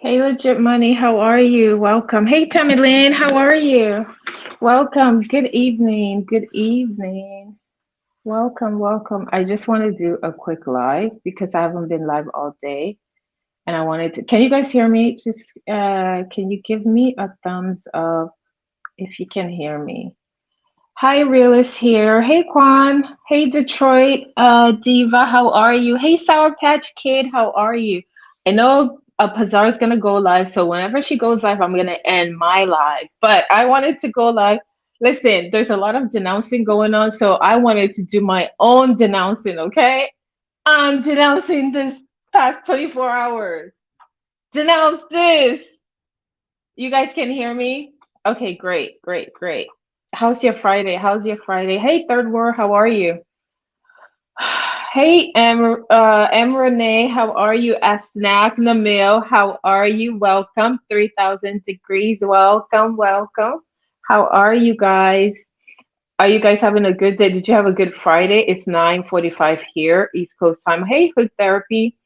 Hey, Legit Money, how are you? Welcome. Hey, Tammy Lynn, how are you? Welcome. Good evening. Good evening. Welcome, welcome. I just want to do a quick live because I haven't been live all day, and I wanted to. Can you guys hear me? Just can you give me a thumbs up if you can hear me? Hi, Realist here. Hey, Quan. Hey, Detroit Diva. How are you? Hey, Sour Patch Kid. How are you? I know Pazar is gonna go live, so whenever she goes live, I'm gonna end my live. But I wanted to go live. Listen, there's a lot of denouncing going on, so I wanted to do my own denouncing. Okay, I'm denouncing this past 24 hours. Denounce this. You guys can hear me? Okay, great, great, great. How's your Friday? How's your Friday? Hey, Third War, how are you? Hey, M. Renee, how are you? Asnak Namil, how are you? Welcome. 3,000 degrees. Welcome, welcome. How are you guys? Are you guys having a good day? Did you have a good Friday? It's 9:45 here, East Coast time. Hey, Hood Therapy,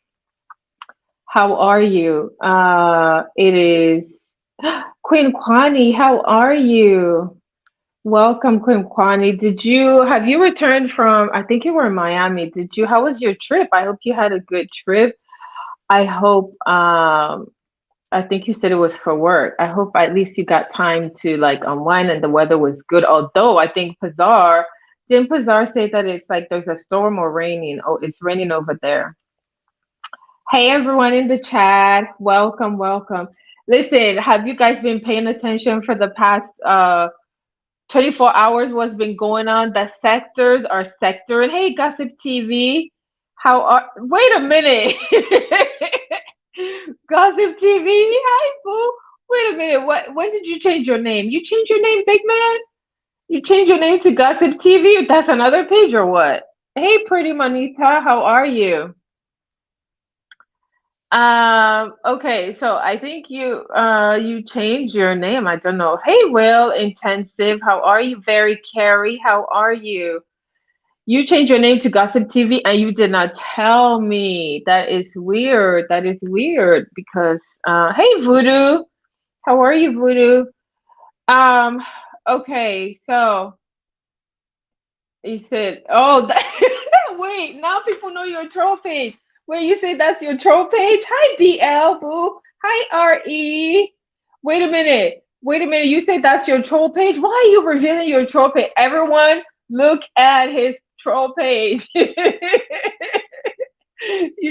how are you? It is Queen Kwani, how are you? Welcome, Queen Kwani. Have you returned from, I think you were in Miami. How was your trip? I hope you had a good trip. I hope, I think you said it was for work. I hope at least you got time to like unwind and the weather was good. Although I think didn't Pazar say that it's like there's a storm or raining? Oh, it's raining over there. Hey, everyone in the chat. Welcome, welcome. Listen, have you guys been paying attention for the past 24 hours what's been going on? The sectors are sectoring. Hey, Gossip TV. Wait a minute. Gossip TV. Hi, boo. Wait a minute. When did you change your name? You changed your name, big man? You changed your name to Gossip TV? That's another page or what? Hey, pretty Manita. How are you? Okay, so I think you changed your name. I don't know. Hey, Will, Intensive, how are you? Very Carrie, how are you? You changed your name to Gossip TV and you did not tell me. That is weird. That is weird because hey, Voodoo, how are you, Voodoo? Um okay, so you said, oh, wait, now people know your troll page. Wait, you say that's your troll page? Hi, BL, boo. Hi, RE. Wait a minute. Wait a minute. You say that's your troll page? Why are you revealing your troll page? Everyone, look at his troll page. You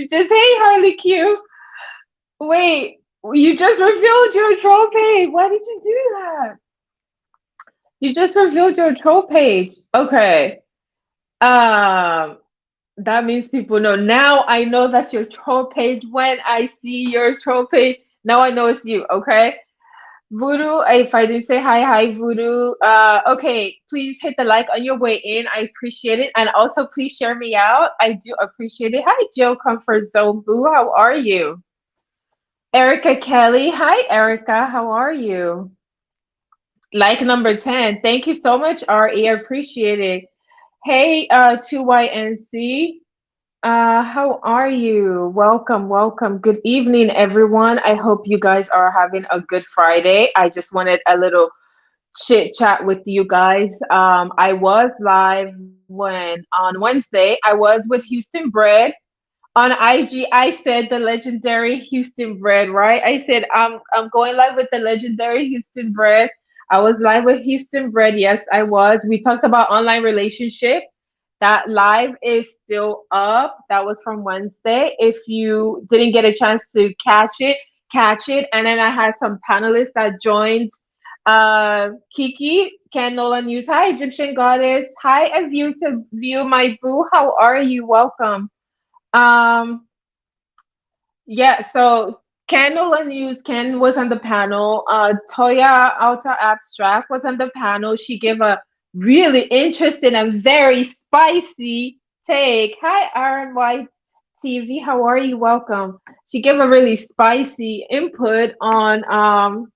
just, hey, Harley Q. Wait, you just revealed your troll page. Why did you do that? You just revealed your troll page. Okay. Um, that means people know. Now I know that's your troll page. When I see your troll page, now I know it's you. Okay, Voodoo. If I didn't say hi, Voodoo. Okay, please hit the like on your way in. I appreciate it, and also please share me out. I do appreciate it. Hi, Joe Comfort Zone Boo. How are you? Erica Kelly. Hi, Erica. How are you? Like number 10. Thank you so much, RE. I appreciate it. Hey, 2YNC. How are you? Welcome, welcome. Good evening, everyone. I hope you guys are having a good Friday. I just wanted a little chit chat with you guys. I was live on Wednesday. I was with Houston Bread on IG. I said the legendary Houston Bread, right? I said I'm going live with the legendary Houston Bread. I was live with Houston Bread. Yes, I was. We talked about online relationship. That live is still up. That was from Wednesday. If you didn't get a chance to catch it, catch it. And then I had some panelists that joined. Kiki, Ken Nolan News. Hi, Egyptian Goddess. Hi, Abusive View, my boo. How are you? Welcome. Um, yeah, so Ken Nolan News, Ken was on the panel. Toya Alta Abstract was on the panel. She gave a really interesting and very spicy take. Hi, Aaron White TV. How are you? Welcome. She gave a really spicy input on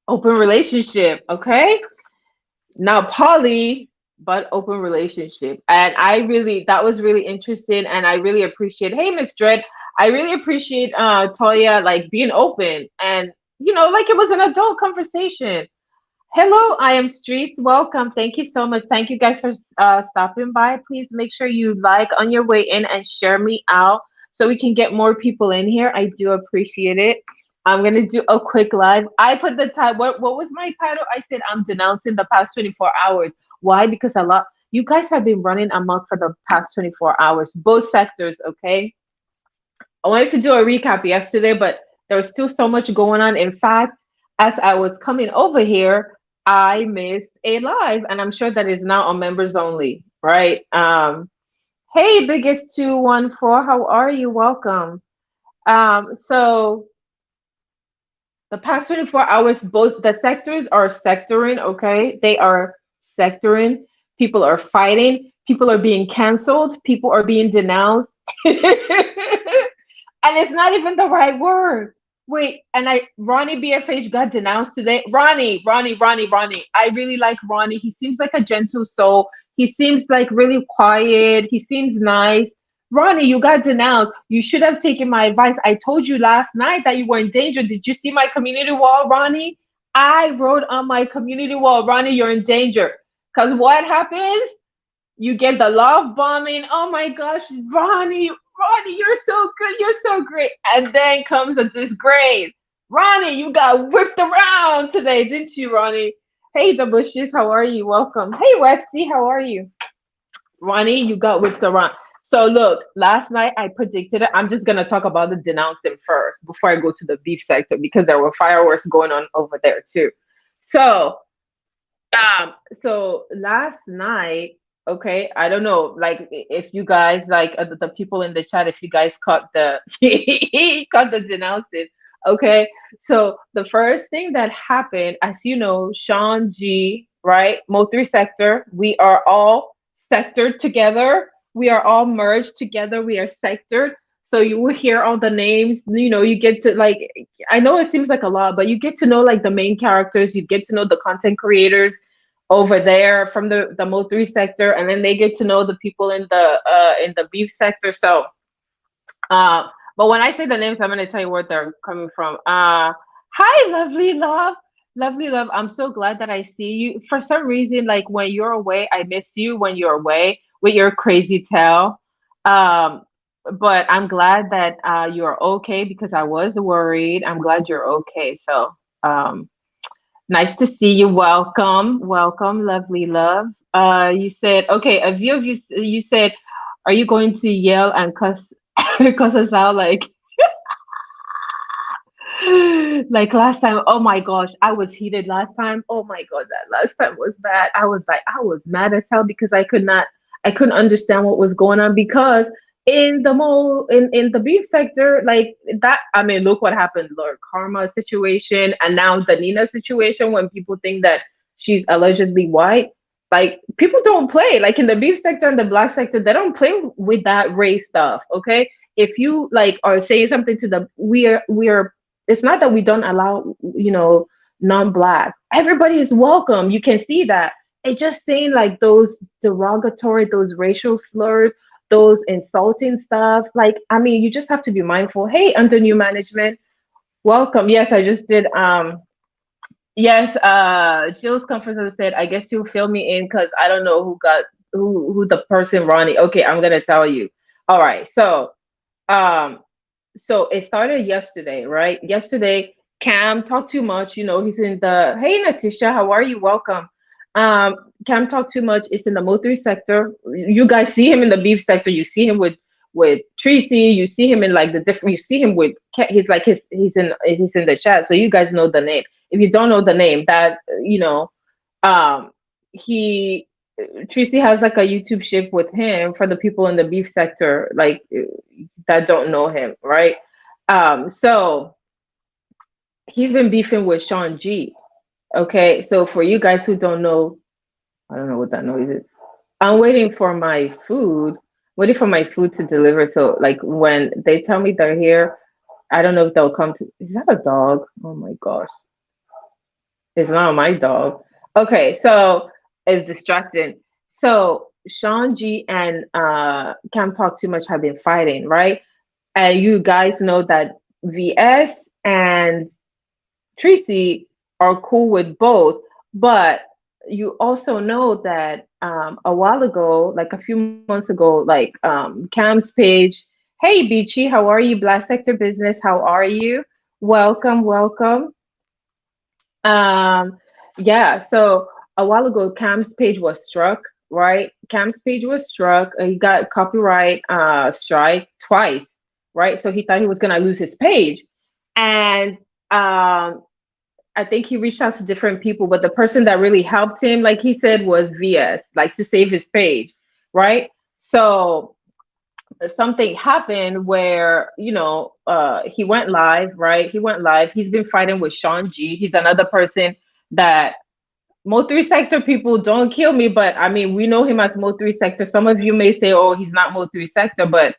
open relationship. Okay, not poly, but open relationship. And that was really interesting, and I really appreciate. Hey, Miss Dread. I really appreciate Toya like being open and like it was an adult conversation. Hello, I am Streets. Welcome. Thank you so much. Thank you guys for stopping by. Please make sure you like on your way in and share me out so we can get more people in here. I do appreciate it. I'm gonna do a quick live. I put the title. What was my title? I said I'm denouncing the past 24 hours. Why? Because a lot you guys have been running amok for the past 24 hours, both sectors. Okay, I wanted to do a recap yesterday, but there was still so much going on. In fact, as I was coming over here, I missed a live, and I'm sure that is now on members only, right? Hey, biggest 214, how are you? Welcome. So the past 24 hours, both the sectors are sectoring, okay? They are sectoring. People are fighting. People are being canceled. People are being denounced. And it's not even the right word. Wait, and Ronnie BFH got denounced today. Ronnie. I really like Ronnie. He seems like a gentle soul. He seems like really quiet. He seems nice. Ronnie, you got denounced. You should have taken my advice. I told you last night that you were in danger. Did you see my community wall, Ronnie? I wrote on my community wall, Ronnie, you're in danger. Because what happens? You get the love bombing. Oh my gosh, Ronnie, you're so good. You're so great. And then comes a disgrace. Ronnie, you got whipped around today, didn't you, Ronnie? Hey, the Bushes, how are you? Welcome. Hey, Westy, how are you? Ronnie, you got whipped around. So look, last night I predicted it. I'm just gonna talk about the denouncing first before I go to the beef sector because there were fireworks going on over there too. So so last night, okay, I don't know, like if you guys like the people in the chat, if you guys caught the caught the denouncing, okay. So the first thing that happened, as you know, Sean G, right, Mo three sector, we are all sectored together. We are all merged together. We are sectored. So you will hear all the names. You get to like. I know it seems like a lot, but you get to know like the main characters. You get to know the content creators over there from the Mo three sector, and then they get to know the people in the beef sector. So, uh, but when I say the names, I'm gonna tell you where they're coming from. Hi, lovely love. I'm so glad that I see you. For some reason, like when you're away, I miss you when you're away with your crazy tail. Um, but I'm glad that you're okay because I was worried. I'm glad you're okay. So, um, nice to see you. Welcome, lovely love. You said, okay, a view of you, you said, are you going to yell and cuss, cuss us out like last time? Oh my gosh, I was heated last time. Oh my god, that last time was bad. I was like, I was mad as hell because I couldn't understand what was going on because in the beef sector, like that. I mean, look what happened, Lord Karma situation, and now the Nina situation. When people think that she's allegedly white, like people don't play. Like in the beef sector and the black sector, they don't play with that race stuff. Okay, if you like are saying something to the we are it's not that we don't allow non-black, everybody is welcome, you can see that. It's just saying like those derogatory, those racial slurs, those insulting stuff, like I mean you just have to be mindful. Hey, under new management, welcome. Yes, I just did. Yes, Jill's conference said, I guess you'll fill me in because I don't know who the person Ronnie. Okay, I'm gonna tell you. All right, um so it started yesterday, right? Yesterday, Cam talked too much. He's in the hey Natisha, how are you? Welcome. Cam talked too much. It's in the Mo3 sector. You guys see him in the beef sector. You see him with Tracy. You see him in like the different. You see him with. He's like he's in the chat. So you guys know the name. If you don't know the name, that um, he Tracy has like a YouTube ship with him for the people in the beef sector, like that don't know him, right? So he's been beefing with Sean G. Okay, so for you guys who don't know, I don't know what that noise is. I'm waiting for my food to deliver. So like when they tell me they're here, I don't know if they'll come to. Is that a dog? Oh my gosh, it's not my dog. Okay, so it's distracting. So Sean G and Cam Talk Too Much have been fighting, right? And you guys know that VS and Tracy are cool with both, but you also know that a while ago, like a few months ago, like Cam's page, hey Beachy, how are you? Black Sector Business, how are you? Welcome, welcome. Um, yeah, so a while ago, Cam's page was struck, right? Cam's page was struck. He got copyright strike twice, right? So he thought he was gonna lose his page, and I think he reached out to different people, but the person that really helped him, like he said, was VS, like to save his page, right? So something happened where he went live, right? He went live. He's been fighting with Sean G. He's another person that Mo 3 Sector people don't kill me, but I mean we know him as Mo 3 Sector. Some of you may say, oh, he's not Mo 3 Sector, but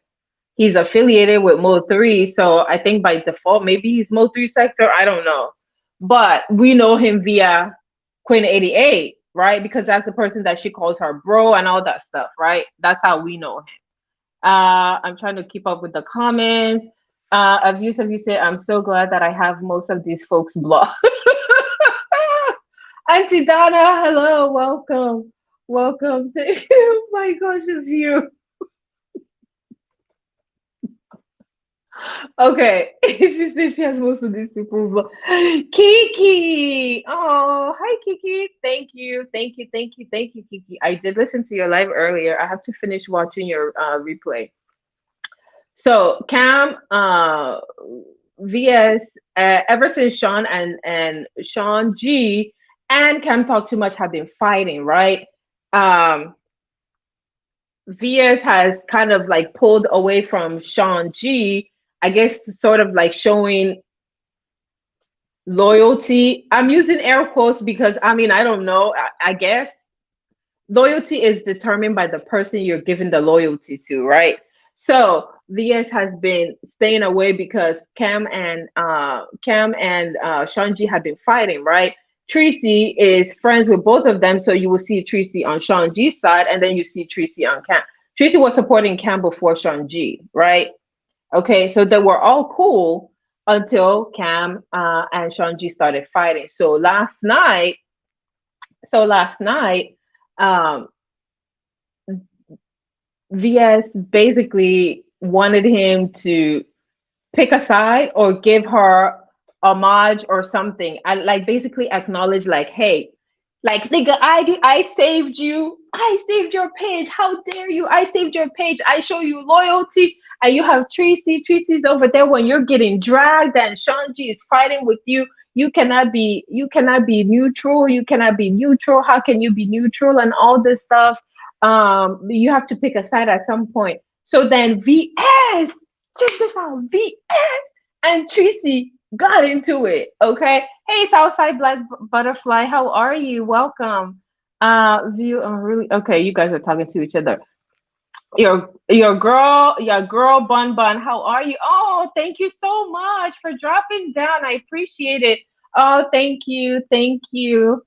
he's affiliated with Mo 3. So I think by default, maybe he's Mo 3 Sector. I don't know. But we know him via Queen 88, right? Because that's the person that she calls her bro and all that stuff, right? That's how we know him. I'm trying to keep up with the comments. Abuse, have you said, I'm so glad that I have most of these folks blocked. Auntie Donna, hello, welcome. Welcome to oh my gosh, of you. Okay, she said she has most of these people blocked. Kiki, oh, hi Kiki. Thank you, thank you, thank you, thank you, Kiki. I did listen to your live earlier. I have to finish watching your replay. So Cam, VS, ever since Sean and Sean G and Cam Talk Too Much have been fighting, right? Um, VS has kind of like pulled away from Sean G, I guess, sort of like showing loyalty. I'm using air quotes because I mean I don't know. I guess loyalty is determined by the person you're giving the loyalty to, right? So VS has been staying away because Cam and Shanji have been fighting, right? Tracy is friends with both of them, so you will see Tracy on Shanji's side, and then you see Tracy on Cam. Tracy was supporting Cam before Shanji, right? Okay, so they were all cool until Cam and Shanji started fighting. So last night, um, VS basically wanted him to pick a side or give her homage or something. I like basically acknowledge like, hey, like nigga, I saved you. I saved your page. How dare you? I saved your page. I show you loyalty. And you have Tracy. Tracy's over there when you're getting dragged and Shanji is fighting with you. You cannot be neutral. You cannot be neutral. How can you be neutral and all this stuff? You have to pick a side at some point. So then VS, check this out, VS and Tracy got into it. Okay. Hey, Southside Black Butterfly, how are you? Welcome. View. Really okay. You guys are talking to each other. Your girl Bun Bun, how are you? Oh, thank you so much for dropping down. I appreciate it. Oh, thank you, thank you.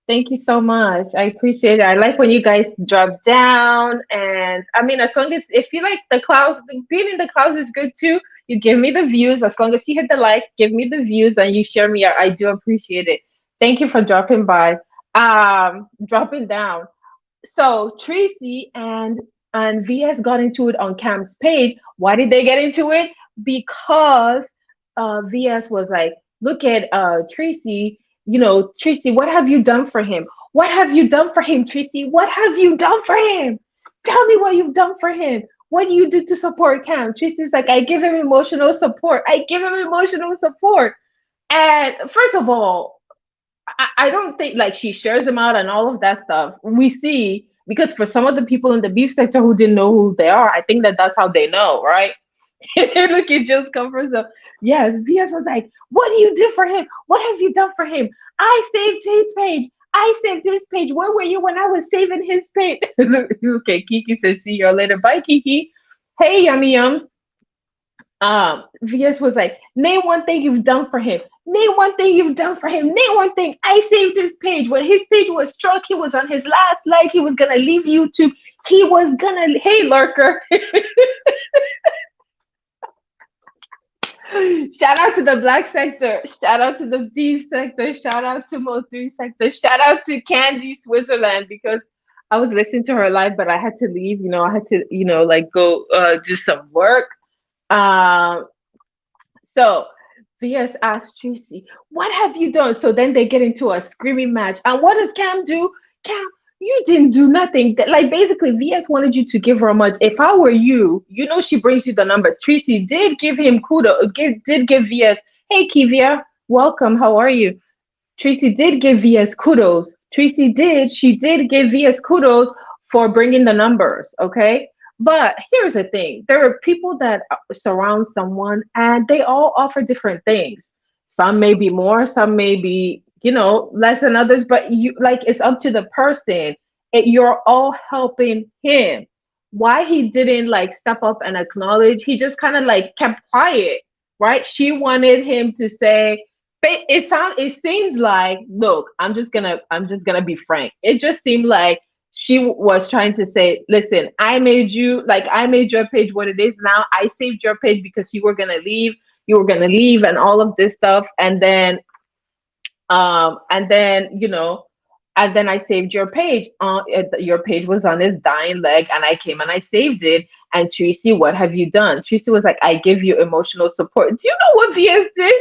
Thank you so much. I appreciate it. I like when you guys drop down. And I mean, as long as if you like the clouds, being in the clouds is good too. You give me the views. As long as you hit the like, give me the views and you share me. I do appreciate it. Thank you for dropping by. Dropping down. So Tracy and VS got into it on Cam's page. Why did they get into it? Because VS was like, look at Tracy, Tracy, what have you done for him? What have you done for him, Tracy? What have you done for him? Tell me what you've done for him. What do you do to support Cam? Tracy's like, I give him emotional support. I give him emotional support. And first of all, I don't think like she shares them out and all of that stuff. We see because for some of the people in the beef sector who didn't know who they are, I think that that's how they know, right? Look, it just comes from so. Yes, VS was like, "What do you do for him? What have you done for him? I saved his page. I saved his page. Where were you when I was saving his page?" Okay, Kiki says, "See you later. Bye, Kiki." Hey, yummy yums. VS was like, name one thing you've done for him. Name one thing you've done for him. Name one thing. I saved his page. When his page was struck, he was on his last like. He was gonna leave YouTube. He was gonna. Hey, lurker. Shout out to the black sector. Shout out to the beef sector. Shout out to Mo3 sector. Shout out to Candy Switzerland because I was listening to her live, but I had to leave. I had to, like go do some work. Um, so VS asked Tracy, "What have you done?" So then they get into a screaming match. And what does Cam do? Cam, you didn't do nothing. Like basically, VS wanted you to give her a much. If I were you, she brings you the number. Tracy did give him kudos. Did give VS. Hey, Kivia, welcome. How are you? Tracy did give VS kudos. She did give VS kudos for bringing the numbers, okay? But here's the thing there are people that surround someone and they all offer different things. Some may be more, some may be, less than others, but it's up to the person. You're all helping him. Why he didn't like step up and acknowledge, he just kind of like kept quiet, right? She wanted him to say, it seems like, look, I'm just gonna be frank. It just seemed like she was trying to say, listen, I made your page what it is now. I saved your page because you were gonna leave and all of this stuff. And then I saved your page. Your page was on his dying leg, and I came and I saved it. And Tracy, what have you done? Tracy was like, I give you emotional support. Do you know what VS did?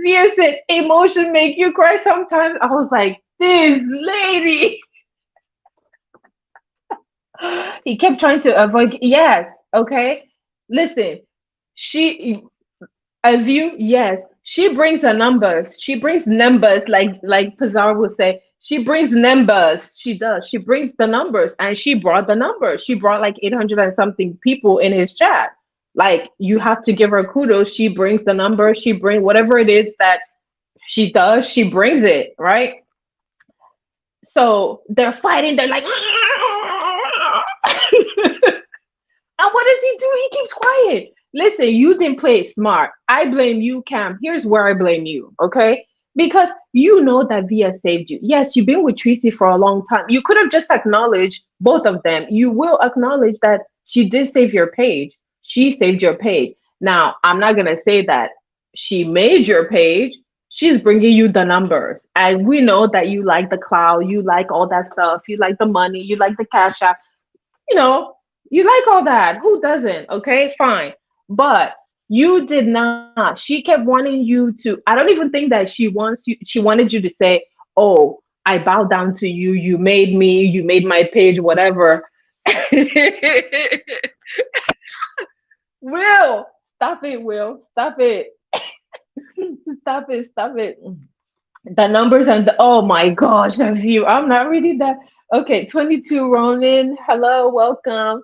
VS said, emotion make you cry sometimes. I was like, this lady. He kept trying to avoid. Yes, okay. Listen, she a view, yes. She brings the numbers. She brings numbers, like Pizarro would say. She brings numbers. She does. She brings the numbers, and she brought the numbers. She brought like 800 and something people in his chat. Like you have to give her kudos. She brings the numbers. She brings whatever it is that she does. She brings it right. So they're fighting. They're like, and what does he do? He keeps quiet. Listen, you didn't play it smart. I blame you, Cam. Here's where I blame you, okay? Because you know that Via saved you. Yes, you've been with Tracy for a long time. You could have just acknowledged both of them. You will acknowledge that she did save your page. She saved your page. Now, I'm not going to say that she made your page. She's bringing you the numbers. And we know that you like the cloud, you like all that stuff, you like the money, you like the cash app, you know, you like all that. Who doesn't? Okay, fine. But you did not. She kept wanting you to. I don't even think that she wanted you to say, "Oh, I bow down to you. You made me. You made my page. Whatever." Will, stop it. Will, stop it. Stop it. Stop it. The numbers and oh my gosh, have you? I'm not reading that. Okay, 22 Ronin. Hello, welcome.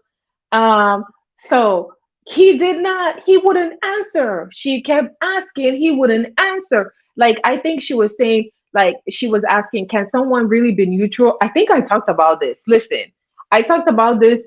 Um, so he wouldn't answer. She kept asking, he wouldn't answer. Like, I think she was saying, like, she was asking, can someone really be neutral? I think I talked about this. Listen, I talked about this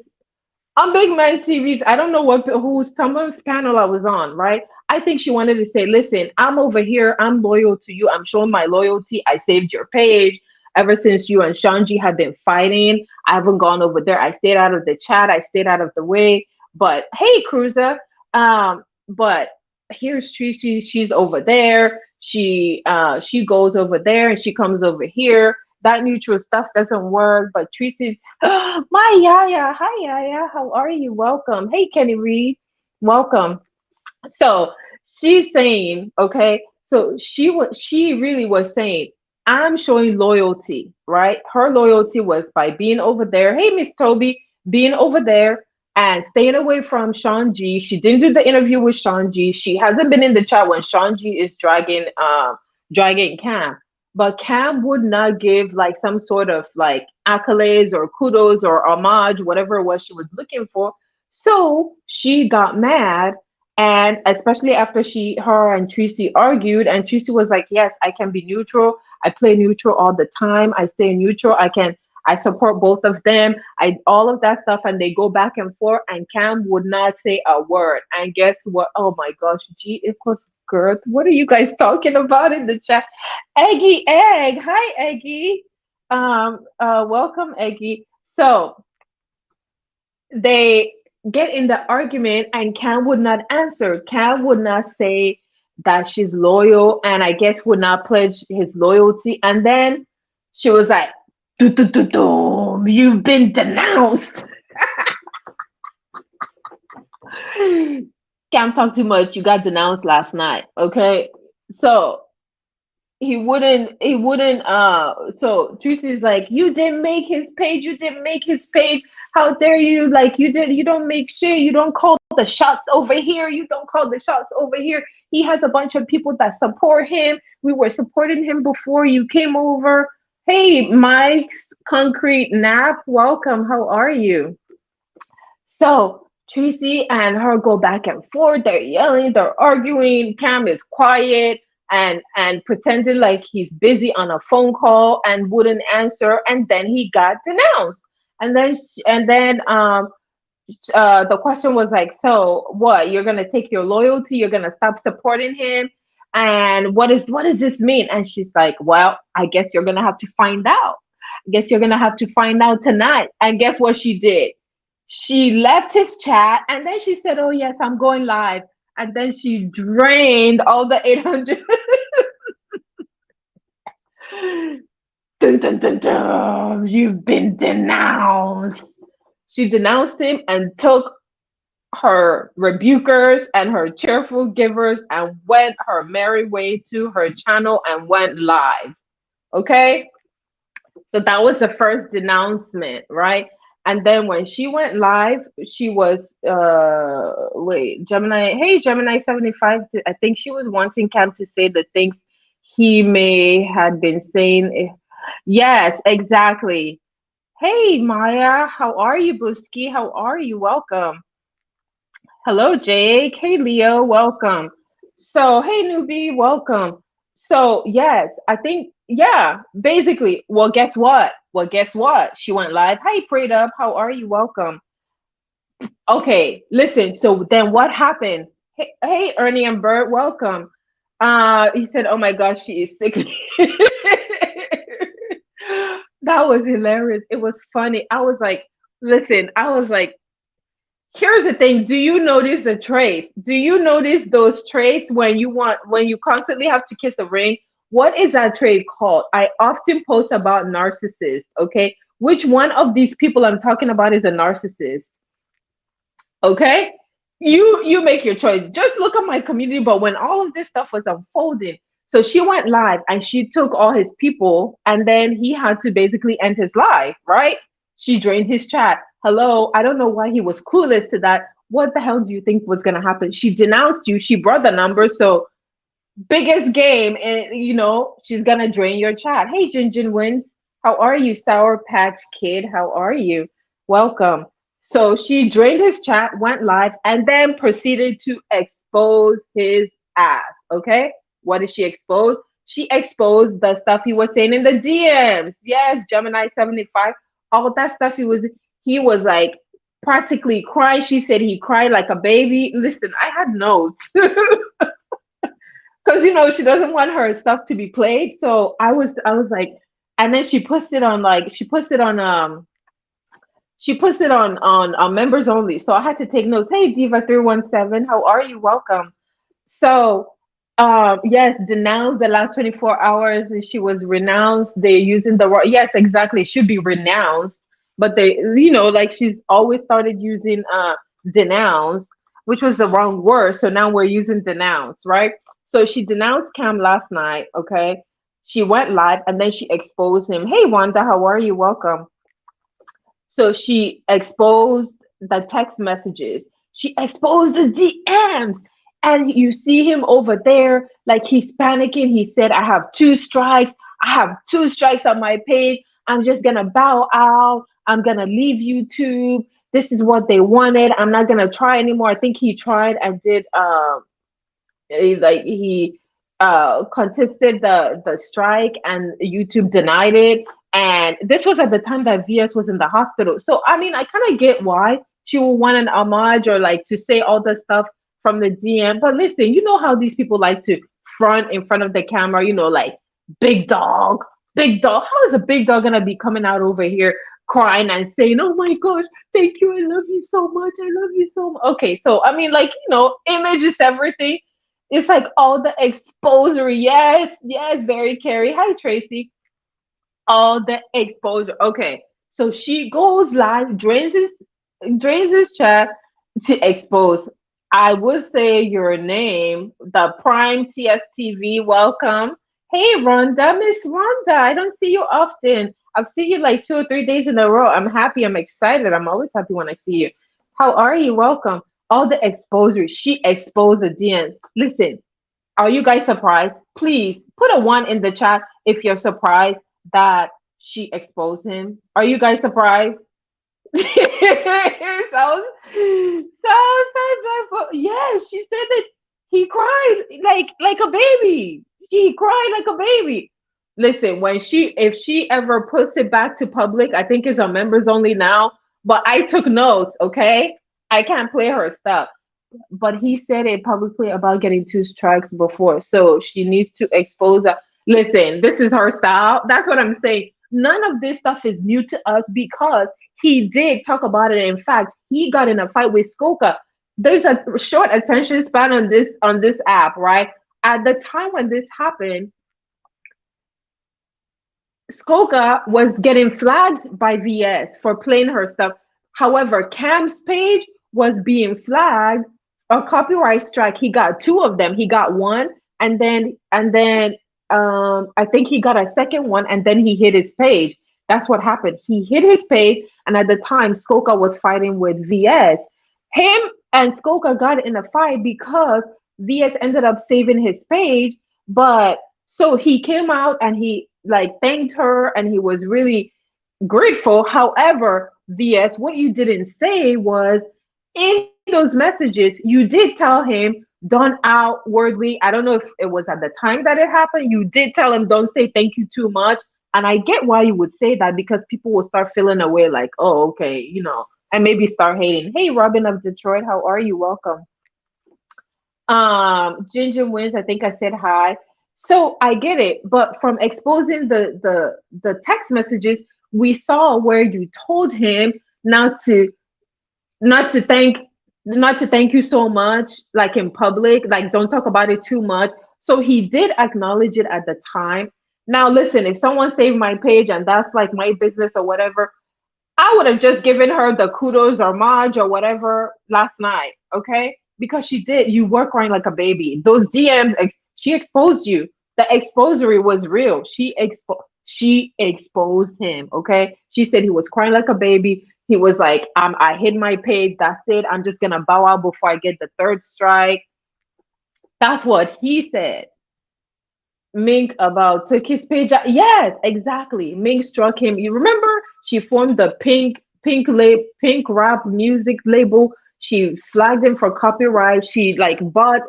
on Big Man TVs. I don't know who's someone's panel I was on, right? I think she wanted to say, listen, I'm over here, I'm loyal to you, I'm showing my loyalty. I saved your page. Ever since you and Shanji have been fighting, I haven't gone over there. I stayed out of the chat, I stayed out of the way. But hey, Cruiser, but here's Tracy, she's over there. She goes over there and she comes over here. That neutral stuff doesn't work, but Tracy's my Yaya. Hi Yaya, how are you? Welcome. Hey Kenny Reed, welcome. So she's saying, okay, so she really was saying, I'm showing loyalty, right? Her loyalty was by being over there. Hey, Miss Toby, being over there and staying away from Sean G. She didn't do the interview with Sean G. She hasn't been in the chat when Sean G is dragging Cam. But Cam would not give like some sort of like accolades or kudos or homage, whatever it was she was looking for. So she got mad, and especially after her and Tracy argued, and Tracy was like, yes, I can be neutral. I play neutral all the time. I stay neutral. I support both of them. All of that stuff. And they go back and forth, and Cam would not say a word. And guess what? Oh my gosh, G equals girth. What are you guys talking about in the chat? Eggy Egg. Hi, Eggy. Welcome, Eggy. So they get in the argument and Cam would not answer. Cam would not say that she's loyal, and I guess would not pledge his loyalty. And then she was like, You've been denounced." Can't talk too much. You got denounced last night. Okay. So so Tracy's like, "You didn't make his page, you didn't make his page. How dare you? Like, you don't make shit, you don't call the shots over here, you don't call the shots over here. He has a bunch of people that support him. We were supporting him before you came over." Hey, Mike's Concrete Nap, welcome. How are you? So Tracy and her go back and forth. They're yelling, they're arguing. Cam is quiet and pretending like he's busy on a phone call and wouldn't answer. And then he got denounced. And then the question was like, "So what? You're gonna take your loyalty? You're gonna stop supporting him? And what does this mean?" And she's like, "Well, I guess you're gonna have to find out. I guess you're gonna have to find out tonight." And guess what she did? She left his chat and then she said, "Oh yes, I'm going live." And then she drained all the 800. Dun, dun, dun, dun, you've been denounced. She denounced him and took her rebukers and her cheerful givers and went her merry way to her channel and went live. Okay? So that was the first denouncement, right? And then when she went live, she was wait, Gemini, hey Gemini 75, I think she was wanting Cam to say the things he may had been saying. Yes, exactly. Hey Maya, how are you, Buski? How are you? Welcome. Hello, Jake. Hey, Leo. Welcome. So, hey, newbie. Welcome. So, yes, I think, yeah, basically, well, guess what? Well, guess what? She went live. Hey, Prayed Up. How are you? Welcome. Okay, listen. So then what happened? Hey, Ernie and Bert. Welcome. He said, "Oh my gosh, she is sick." That was hilarious. It was funny. I was like, listen, I was like, here's the thing. Do you notice the traits? Do you notice those traits when you constantly have to kiss a ring? What is that trait called? I often post about narcissists, okay? Which one of these people I'm talking about is a narcissist? Okay? You make your choice. Just look at my community, but when all of this stuff was unfolding, so she went live and she took all his people and then he had to basically end his life, right? She drained his chat. Hello, I don't know why he was clueless to that. What the hell do you think was gonna happen? She denounced you, she brought the numbers, so biggest game, and she's gonna drain your chat. Hey, Jinjin wins. How are you, Sour Patch Kid? How are you? Welcome. So she drained his chat, went live, and then proceeded to expose his ass. Okay, what did she expose? She exposed the stuff he was saying in the DMs. Yes, Gemini 75. All that stuff he was like practically crying. She said he cried like a baby. Listen, I had notes. Because she doesn't want her stuff to be played. So I was like, and then she puts it on members only. So I had to take notes. Hey Diva 317, how are you? Welcome. So yes, denounced the last 24 hours. She was renounced. They're using the word, yes, exactly, should be renounced, but they, like she's always started using denounced, which was the wrong word. So now we're using denounced, right? So she denounced Cam last night, okay? She went live and then she exposed him. Hey Wanda, how are you? Welcome. So she exposed the text messages. She exposed the DMs. And you see him over there, like he's panicking. He said, "I have two strikes. I have two strikes on my page. I'm just going to bow out. I'm going to leave YouTube. This is what they wanted. I'm not going to try anymore." I think he tried and did, he contested the strike and YouTube denied it. And this was at the time that VS was in the hospital. So I mean, I kind of get why she would want an homage or like to say all the stuff from the DM. But listen, you know how these people like to front in front of the camera, like big dog, big dog. How is a big dog gonna be coming out over here crying and saying, "Oh my gosh, thank you, I love you so much, I love you so much"? Okay, so I mean, like, image is everything. It's like all the exposure. Yes, yes, very Carrie. Hi, Tracy. All the exposure. Okay, so she goes live, drains his chat to expose. I would say your name, the Prime TSTV. Welcome. Hey, Rhonda, Miss Rhonda. I don't see you often. I've seen you like 2 or 3 days in a row. I'm happy. I'm excited. I'm always happy when I see you. How are you? Welcome. All the exposure. She exposed the DN. Listen, are you guys surprised? Please put a one in the chat if you're surprised that she exposed him. Are you guys surprised? so, yeah, she said that he cried like a baby. She cried like a baby. Listen, when she if she ever puts it back to public, I think it's on members only now. But I took notes, okay? I can't play her stuff, but he said it publicly about getting 2 strikes before. So she needs to expose her. Listen, this is her style. That's what I'm saying. None of this stuff is new to us because he did talk about it. In fact, he got in a fight with Skoka. There's a short attention span on this app, right? At the time when this happened, Skoka was getting flagged by VS for playing her stuff. However, Cam's page was being flagged a copyright strike. He got two of them. He got one, and then I think he got a second one, and then he hit his page. That's what happened. He hit his page, and at the time, Skoka was fighting with VS. Him and Skoka got in a fight because VS ended up saving his page, but so he came out and he like thanked her and he was really grateful. However, VS, what you didn't say was in those messages, you did tell him don't outwardly. I don't know if it was at the time that it happened. You did tell him don't say thank you too much. And I get why you would say that because people will start feeling away like, oh, okay, and maybe start hating. Hey, Robin of Detroit, how are you? Welcome. Ginger wins. I think I said hi. So I get it, but from exposing the text messages, we saw where you told him not to not to thank not to thank you so much, like in public, like don't talk about it too much. So he did acknowledge it at the time. Now listen, if someone saved my page and that's like my business or whatever, I would have just given her the kudos or homage or whatever last night, okay? Because she did. You were crying like a baby. Those DMs, she exposed you. The exposery was real. She exposed him, okay? She said he was crying like a baby. He was like, I hid my page. That's it. I'm just gonna bow out before I get the third strike. That's what he said. Mink about took his page out. Yes, exactly. Mink struck him. You remember she formed the pink rap music label. She flagged him for copyright. She like bought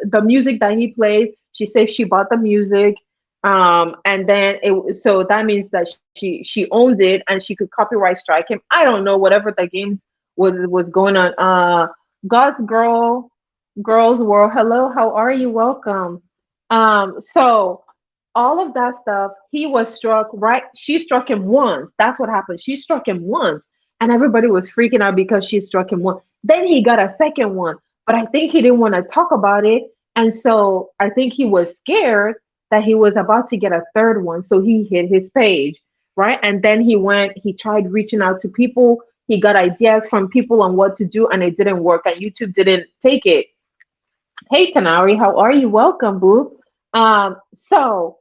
the music that he played. She said she bought the music. And then so that means that she owned it and she could copyright strike him. I don't know, whatever the games was going on. God's girls world. Hello, how are you? Welcome. So all of that stuff, he was struck, right? She struck him once. That's what happened. She struck him once, and everybody was freaking out because she struck him once. Then he got a second one, but I think he didn't want to talk about it. And so I think he was scared that he was about to get a third one. So he hid his page, right? And then he tried reaching out to people. He got ideas from people on what to do, and it didn't work, and YouTube didn't take it. Hey, Tanari, how are you? Welcome, boo. So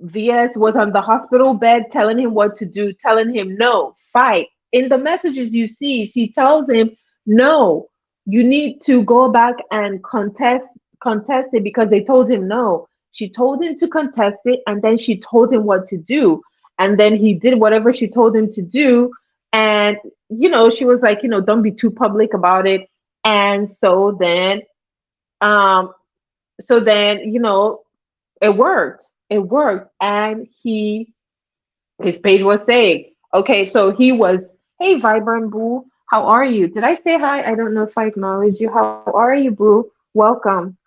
VS was on the hospital bed telling him what to do, telling him no, fight. In the messages you see, she tells him, no, you need to go back and contest it because they told him no. She told him to contest it and then she told him what to do. And then he did whatever she told him to do. And she was like, don't be too public about it. And um so then it worked. It worked. And his page was saved. Okay, so he was, hey, Vibrant Boo, how are you? Did I say hi? I don't know if I acknowledged you. How are you, Boo? Welcome.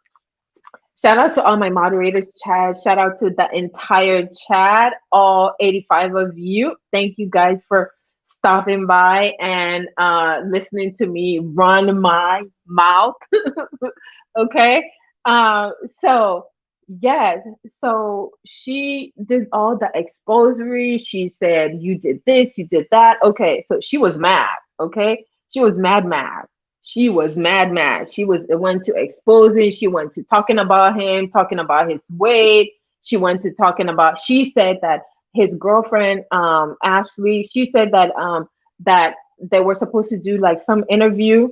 Shout out to all my moderators, chat. Shout out to the entire chat, all 85 of you. Thank you guys for stopping by and listening to me run my mouth. Okay. Um, so yes, so she did all the expository. She said, "You did this, you did that." Okay, so she was mad. Okay, she was mad, mad. She was mad, mad. She was it went to exposing. She went to talking about him, talking about his weight. She went to talking about. She said that his girlfriend, Ashley. She said that they were supposed to do like some interview,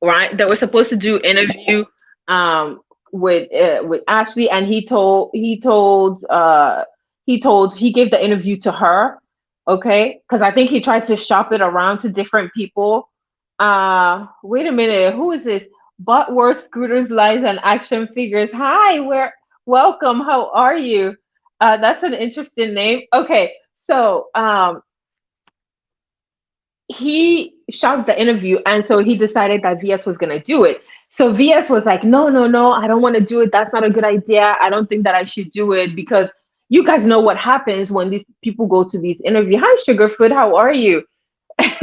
right? That were supposed to do interview um with Ashley, and he gave the interview to her, okay? Because I think he tried to shop it around to different people. Wait a minute, who is this? Buttworth Scooters, Lies, and Action Figures. Hi, where welcome. How are you? That's an interesting name. Okay, so he shot the interview, and so he decided that VS was going to do it. So VS was like, no, no, no, I don't want to do it. That's not a good idea. I don't think that I should do it because you guys know what happens when these people go to these interviews. Hi, Sugarfoot, how are you? Hi,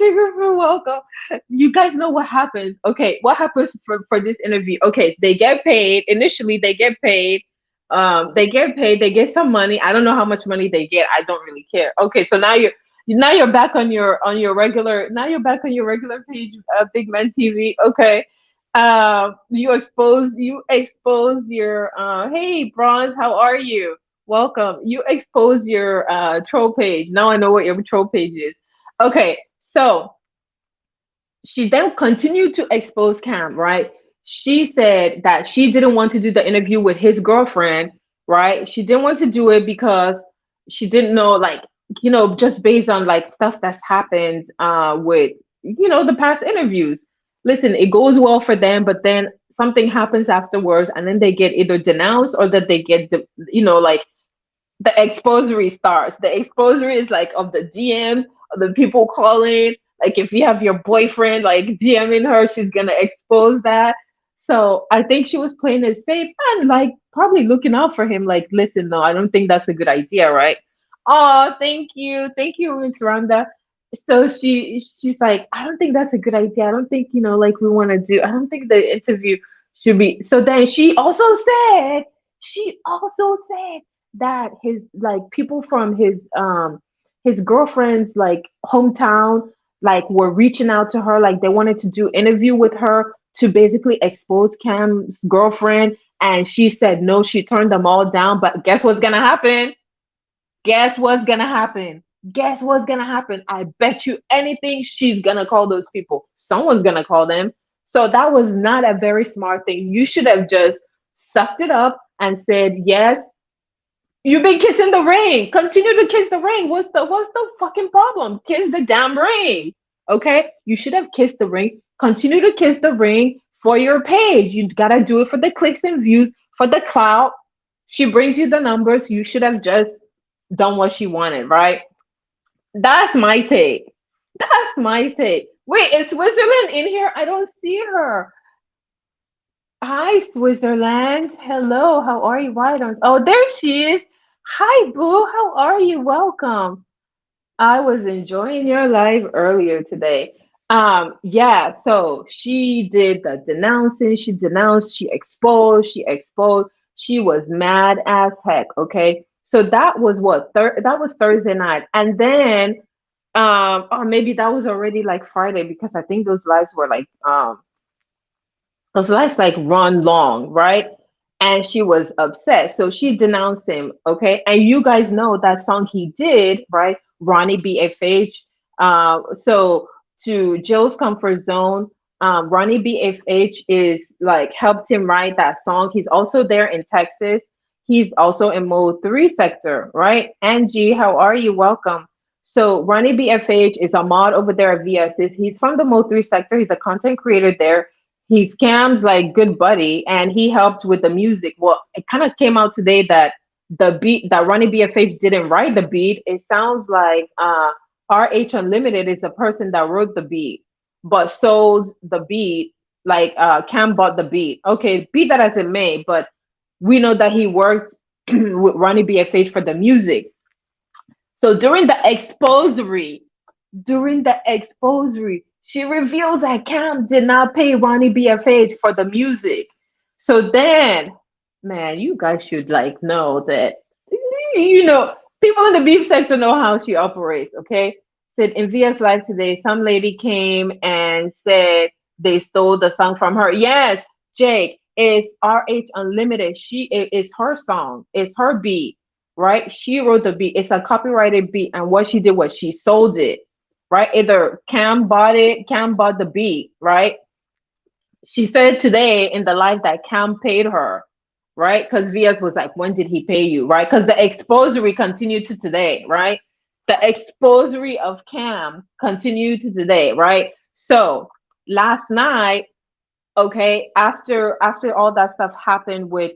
Sugarfoot, welcome. You guys know what happens. Okay, what happens for this interview? Okay, they get paid. Initially, they get paid. They get paid. They get some money. I don't know how much money they get. I don't really care. Okay, so now you're back on your regular. Now you're back on your regular page, Big Man TV. Okay. You expose your hey Bronze, how are you? Welcome. You expose your troll page. Now I know what your troll page is. Okay, so she then continued to expose Cam, right? She said that she didn't want to do the interview with his girlfriend, right? She didn't want to do it because she didn't know, like, just based on like stuff that's happened with, the past interviews. Listen, it goes well for them, but then something happens afterwards, and then they get either denounced or that they get, like the exposory starts. The exposory is like of the DMs, of the people calling. Like if you have your boyfriend like DMing her, she's gonna expose that. So I think she was playing it safe and like probably looking out for him. Like, listen, no, I don't think that's a good idea, right? Oh, thank you, Miss Rhonda. So she's like, I don't think that's a good idea. I don't think like we want to do. I don't think the interview should be. So then she also said that his like people from his girlfriend's like hometown like were reaching out to her, like they wanted to do interview with her to basically expose Cam's girlfriend, and she said no, she turned them all down. But guess what's gonna happen? Guess what's gonna happen? Guess what's gonna happen? I bet you anything she's gonna call those people. Someone's gonna call them. So that was not a very smart thing. You should have just sucked it up and said, yes, you've been kissing the ring. Continue to kiss the ring. What's the fucking problem? Kiss the damn ring. Okay? You should have kissed the ring. Continue to kiss the ring for your page. You gotta do it for the clicks and views, for the clout. She brings you the numbers. You should have just done what she wanted, right? That's my take. That's my take. Wait, is Switzerland in here? I don't see her. Hi, Switzerland. Hello, how are you? Why don't? Oh, there she is. Hi, Boo. How are you? Welcome. I was enjoying your live earlier today. Yeah, so she did the denouncing, she denounced, she exposed, she was mad as heck, okay? So that was what that was Thursday night. And then or maybe that was already like Friday because I think those lives like run long, right? And she was upset. So she denounced him, okay? And you guys know that song he did, right? Ronnie BFH. So to Jill's comfort zone, Ronnie BFH is like helped him write that song. He's also there in Texas. He's also in Mode 3 sector, right? Angie, how are you? Welcome. So Ronnie BFH is a mod over there at VS's. He's from the Mode 3 sector. He's a content creator there. He scams like good buddy, and he helped with the music. Well, it kind of came out today that the beat that Ronnie BFH didn't write the beat. It sounds like RH Unlimited is the person that wrote the beat but sold the beat. Like Cam bought the beat. Okay, beat that as it may, but we know that he worked with Ronnie BFH for the music. So during the exposery, She reveals that Cam did not pay Ronnie BFH for the music. So then, man, you guys should like know that, you know, people in the beef sector know how she operates, okay? Said in VS Live today, some lady came and said they stole the song from her. Yes, Jake, it's RH Unlimited. It's her song, it's her beat, right? She wrote the beat. It's a copyrighted beat, and what she did was she sold it, right? Either Cam bought the beat, right? She said today in the live that Cam paid her, right? Because VS was like, when did he pay you, right? Because the exposure continued to today, right? The exposure of Cam continued to today, right? So last night, okay, after all that stuff happened with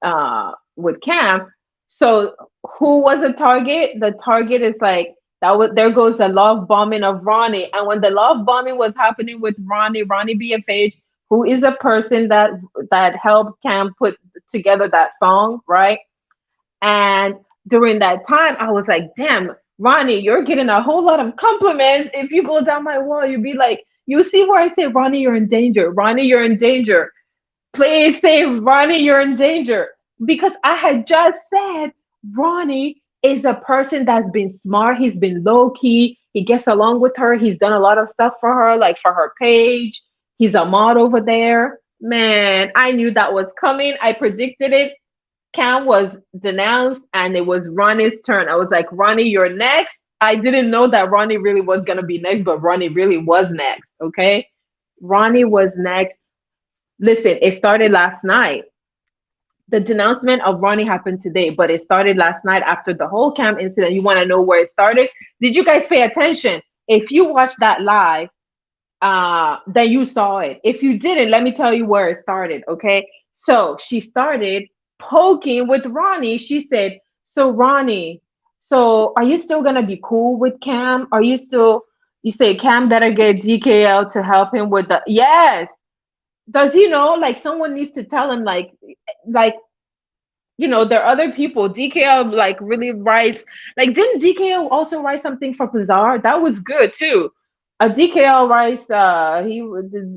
Cam, so who was the target? The target is like that was there goes the love bombing of Ronnie. And when the love bombing was happening with Ronnie BFH, who is a person that helped Cam put together that song, right? And during that time, I was like, damn, Ronnie, you're getting a whole lot of compliments. If you go down my wall, you'd be like, you see where I say, Ronnie, you're in danger. Ronnie, you're in danger. Play it safe, Ronnie, you're in danger. Because I had just said Ronnie is a person that's been smart. He's been low key. He gets along with her. He's done a lot of stuff for her, like for her page. He's a mod over there. Man, I knew that was coming. I predicted it. Cam was denounced and it was Ronnie's turn. I was like, Ronnie, you're next. I didn't know that Ronnie really was going to be next, but Ronnie really was next. Okay. Ronnie was next. Listen, it started last night. The denouncement of Ronnie happened today, but it started last night after the whole Cam incident. You want to know where it started? Did you guys pay attention? If you watched that live, then you saw it. If you didn't, let me tell you where it started. Okay. So she started poking with Ronnie. She said, so Ronnie, so are you still gonna be cool with Cam? Are you still, you say Cam better get DKL to help him with the, yes. Does he know? Like someone needs to tell him, like, there are other people. DKL like really writes, like, didn't DKL also write something for Bizarre? That was good too. DKL writes,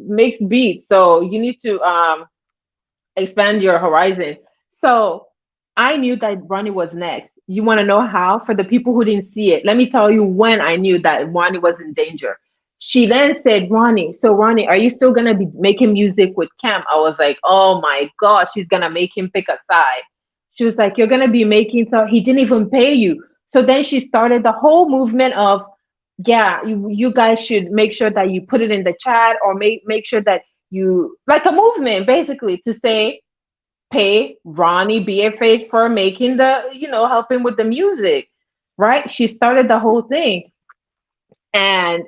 makes beats, so you need to expand your horizon. So I knew that Ronnie was next. You want to know how? For the people who didn't see it, let me tell you when I knew that Ronnie was in danger. She then said, Ronnie, so Ronnie, are you still going to be making music with Cam? I was like, oh my God, she's going to make him pick a side. She was like, you're going to be making, so he didn't even pay you. So then she started the whole movement of, yeah, you guys should make sure that you put it in the chat, or make sure that you, like a movement basically, to say pay Ronnie BFH for making the, helping with the music, right? She started the whole thing. And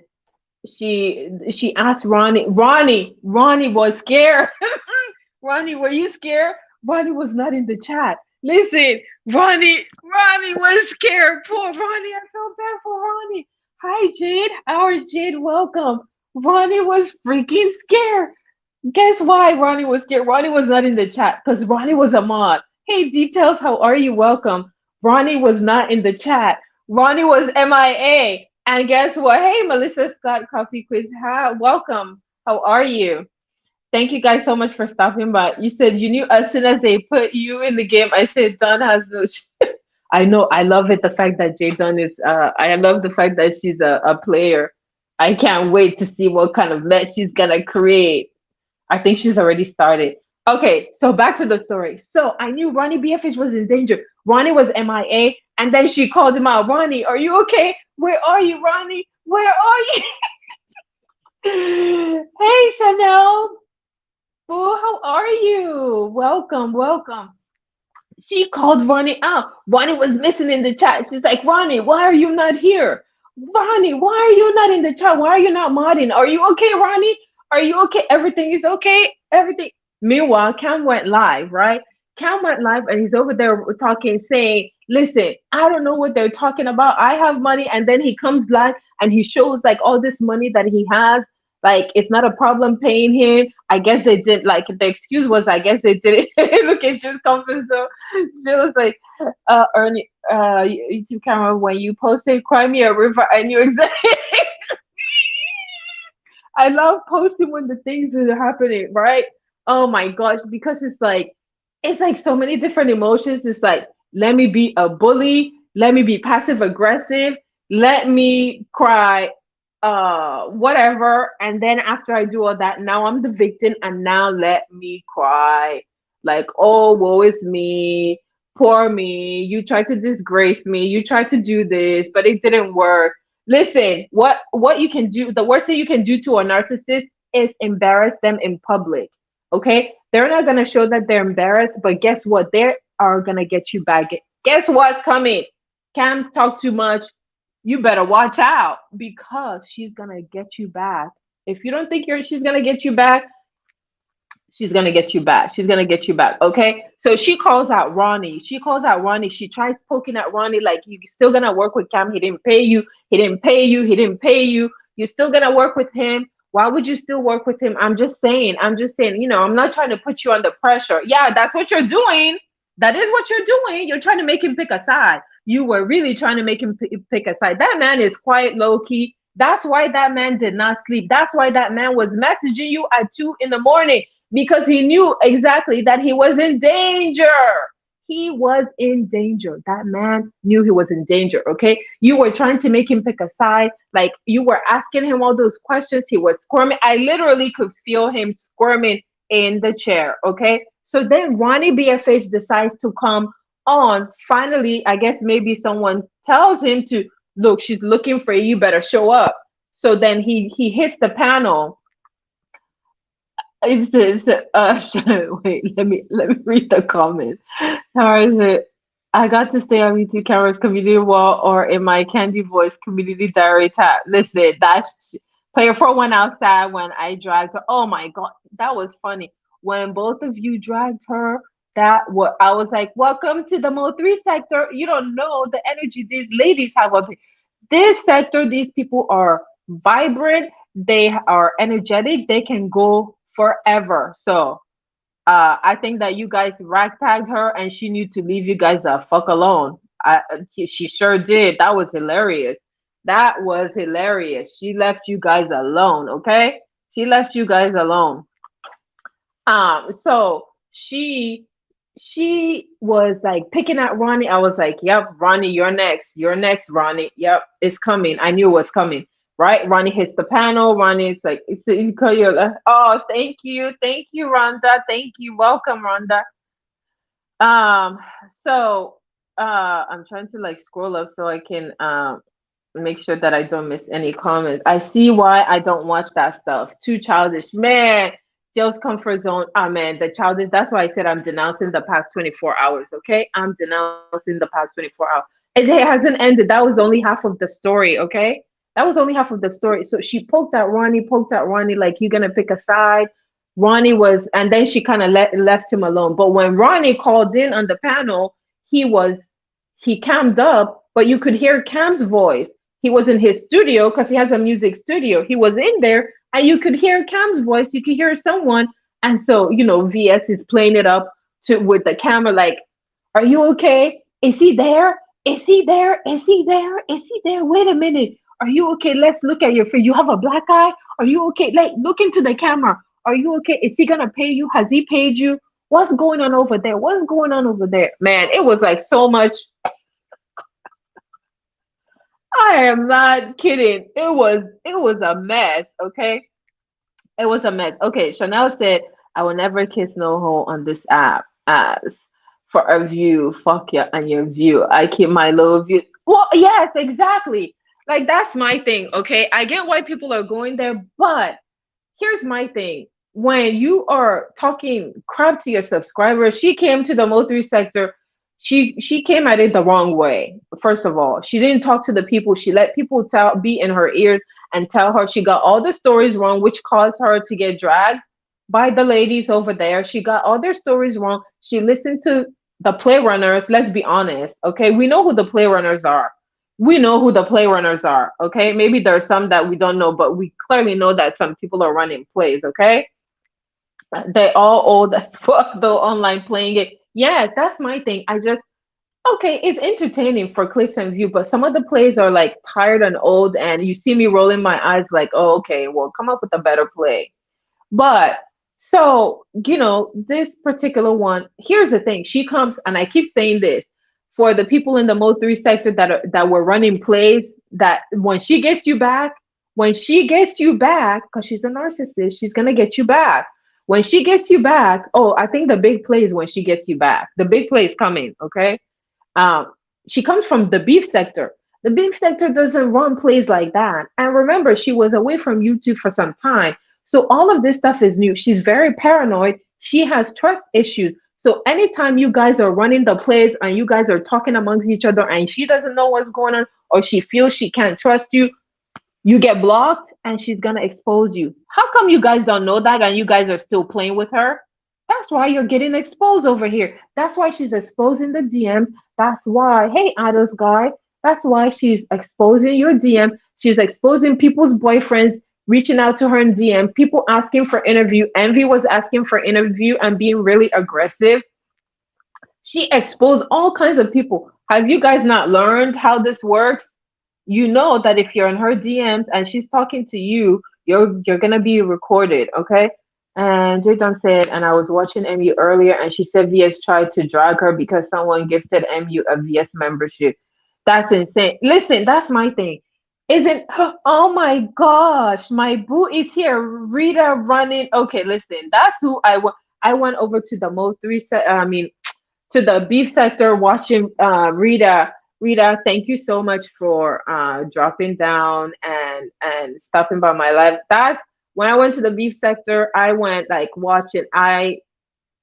she asked Ronnie was scared. Ronnie, were you scared? Ronnie was not in the chat. Listen, Ronnie was scared. Poor Ronnie, I felt bad for Ronnie. Hi, Jade. Our Jade, welcome. Ronnie was freaking scared. Guess why Ronnie was scared? Ronnie was not in the chat because Ronnie was a mod. Hey, Details, how are you? Welcome. Ronnie was not in the chat. Ronnie was MIA. And guess what? Hey, Melissa Scott, Coffee Quiz. Hi, welcome. How are you? Thank you guys so much for stopping by. You said you knew as soon as they put you in the game. I said Dawn has no. I know. I love it. The fact that Jay Dawn is. I love the fact that she's a player. I can't wait to see what kind of mess she's gonna create. I think she's already started. Okay, so back to the story. So I knew Ronnie BFH was in danger. Ronnie was MIA, and then she called him out. Ronnie, are you okay? Where are you, Ronnie? Where are you? Hey, Chanel. Oh, how are you? Welcome, welcome. She called Ronnie out. Ronnie was missing in the chat. She's like, Ronnie, why are you not here? Ronnie, why are you not in the chat? Why are you not modding? Are you okay, Ronnie? Are you okay? Everything is okay? Everything. Meanwhile, Cam went live, right? Cam went live and he's over there talking, saying, listen, I don't know what they're talking about. I have money. And then he comes live and he shows like all this money that he has. Like, it's not a problem paying him. I guess they did, like, the excuse was, I guess they did it. Look at just conference though. She was like, Ernie, YouTube camera, when you posted Cry Me a River, I knew exactly. I love posting when the things are happening, right? Oh my gosh, because it's like so many different emotions. It's like, let me be a bully, let me be passive aggressive, let me cry, whatever. And then after I do all that, now I'm the victim, and now let me cry. Like, oh, woe is me, poor me. You tried to disgrace me, you tried to do this, but it didn't work. Listen, what you can do, the worst thing you can do to a narcissist is embarrass them in public. Okay? They're not gonna show that they're embarrassed, but guess what? They are gonna get you back. Guess what's coming? Cam talk too much. You better watch out because she's gonna get you back. If you don't think she's gonna get you back, she's gonna get you back. She's gonna get you back. Okay. So she calls out Ronnie. She calls out Ronnie. She tries poking at Ronnie like, you still gonna work with Cam. He didn't pay you. He didn't pay you. He didn't pay you. You're still gonna work with him. Why would you still work with him? I'm just saying. I'm just saying. I'm not trying to put you under pressure. Yeah, that's what you're doing. That is what you're doing. You're trying to make him pick a side. You were really trying to make him pick a side. That man is quiet, low key. That's why that man did not sleep. That's why that man was messaging you at 2 in the morning, because he knew exactly that he was in danger. He was in danger. That man knew he was in danger. Okay. You were trying to make him pick a side. Like, you were asking him all those questions. He was squirming. I literally could feel him squirming in the chair. Okay. So then Ronnie BFH decides to come on. Finally, I guess maybe someone tells him to look, she's looking for you. You better show up. So then he hits the panel. It says, wait, let me read the comments. How is it? I got to stay on YouTube cameras community wall or in my Candy Voice community diary tab. Listen, that's player 4 went outside when I dragged her. Oh my god, that was funny. When both of you dragged her, that what I was like, welcome to the Mo3 sector. You don't know the energy these ladies have on this sector. These people are vibrant, they are energetic, they can go forever. So I think that you guys ragtagged her and she knew to leave you guys the fuck alone. She sure did. That was hilarious. That was hilarious. She left you guys alone, okay? She left you guys alone. So she was like picking at Ronnie. I was like, yep, Ronnie, you're next. You're next, Ronnie. Yep, it's coming. I knew it was coming. Right? Ronnie hits the panel. Ronnie's like, oh, thank you. Thank you, Rhonda. Thank you. Welcome, Rhonda. So I'm trying to like scroll up so I can make sure that I don't miss any comments. I see why I don't watch that stuff. Too childish. Man, Jill's comfort zone. Ah, man, the childish. That's why I said I'm denouncing the past 24 hours, okay? I'm denouncing the past 24 hours. It hasn't ended. That was only half of the story, okay? That was only half of the story. So she poked at Ronnie, like, you gonna pick a side. Ronnie was, and then she kind of left him alone. But when Ronnie called in on the panel, he cammed up, but you could hear Cam's voice. He was in his studio because he has a music studio. He was in there and you could hear Cam's voice. You could hear someone. And so, VS is playing it up with the camera, like, are you okay? Is he there? Is he there? Is he there? Is he there? Wait a minute. Are you okay? Let's look at your face. You have a black eye? Are you okay? Like, look into the camera. Are you okay? Is he gonna pay you? Has he paid you? What's going on over there? What's going on over there? Man, it was like so much. I am not kidding. It was a mess, okay? It was a mess. Okay, Chanel said, I will never kiss no hoe on this app. As for a view, fuck yeah, and your view. I keep my low view. Well, yes, exactly. Like, that's my thing, okay? I get why people are going there, but here's my thing. When you are talking crap to your subscribers, she came to the Mo3 sector. She came at it the wrong way. First of all, she didn't talk to the people. She let people be in her ears and tell her she got all the stories wrong, which caused her to get dragged by the ladies over there. She got all their stories wrong. She listened to the play runners. Let's be honest, okay? We know who the play runners are. We know who the play runners are, okay? Maybe there's some that we don't know, but we clearly know that some people are running plays, okay? They all old as fuck though online playing it. Yeah, that's my thing. Okay, it's entertaining for clicks and view, but some of the plays are like tired and old, and you see me rolling my eyes like, oh, okay, well, come up with a better play. But so, this particular one, here's the thing. She comes, and I keep saying this for the people in the Mo 3 sector that were running plays, that when she gets you back, because she's a narcissist, she's gonna get you back. When she gets you back, oh, I think the big play is when she gets you back. The big play is coming, okay? Um, she comes from the beef sector. The beef sector doesn't run plays like that. And remember, she was away from YouTube for some time. So all of this stuff is new. She's very paranoid. She has trust issues. So anytime you guys are running the plays and you guys are talking amongst each other and she doesn't know what's going on, or she feels she can't trust you, you get blocked and she's gonna expose you. How come you guys don't know that and you guys are still playing with her? That's why you're getting exposed over here. That's why she's exposing the DMs. That's why, hey, Ados guy, that's why she's exposing your DM. She's exposing people's boyfriends reaching out to her in DM, people asking for interview. Envy was asking for interview and being really aggressive. She exposed all kinds of people. Have you guys not learned how this works? You know that if you're in her DMs and she's talking to you, you're gonna be recorded, okay? And Jay John said, and I was watching MU earlier, and she said VS tried to drag her because someone gifted MU a VS membership. That's insane. Listen, that's my thing. Isn't oh my gosh, my boo is here. Rita running. Okay, listen, that's who I want. I went over to the Mo 3 set. I mean, to the beef sector watching Rita. Rita, thank you so much for dropping down and stopping by my life. That's when I went to the beef sector, I went like watching. I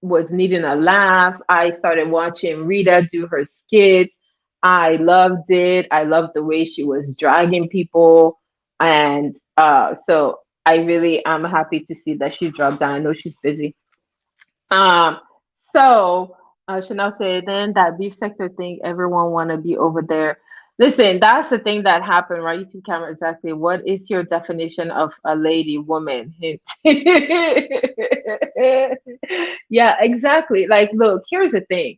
was needing a laugh. I started watching Rita do her skits. I loved it. I loved the way she was dragging people. And so I really am happy to see that she dropped down. I know she's busy. Um, so Chanel said, then that beef sector thing, everyone want to be over there. Listen, that's the thing that happened, right? YouTube camera, exactly. What is your definition of a lady woman? Yeah, exactly. Like, look, here's the thing.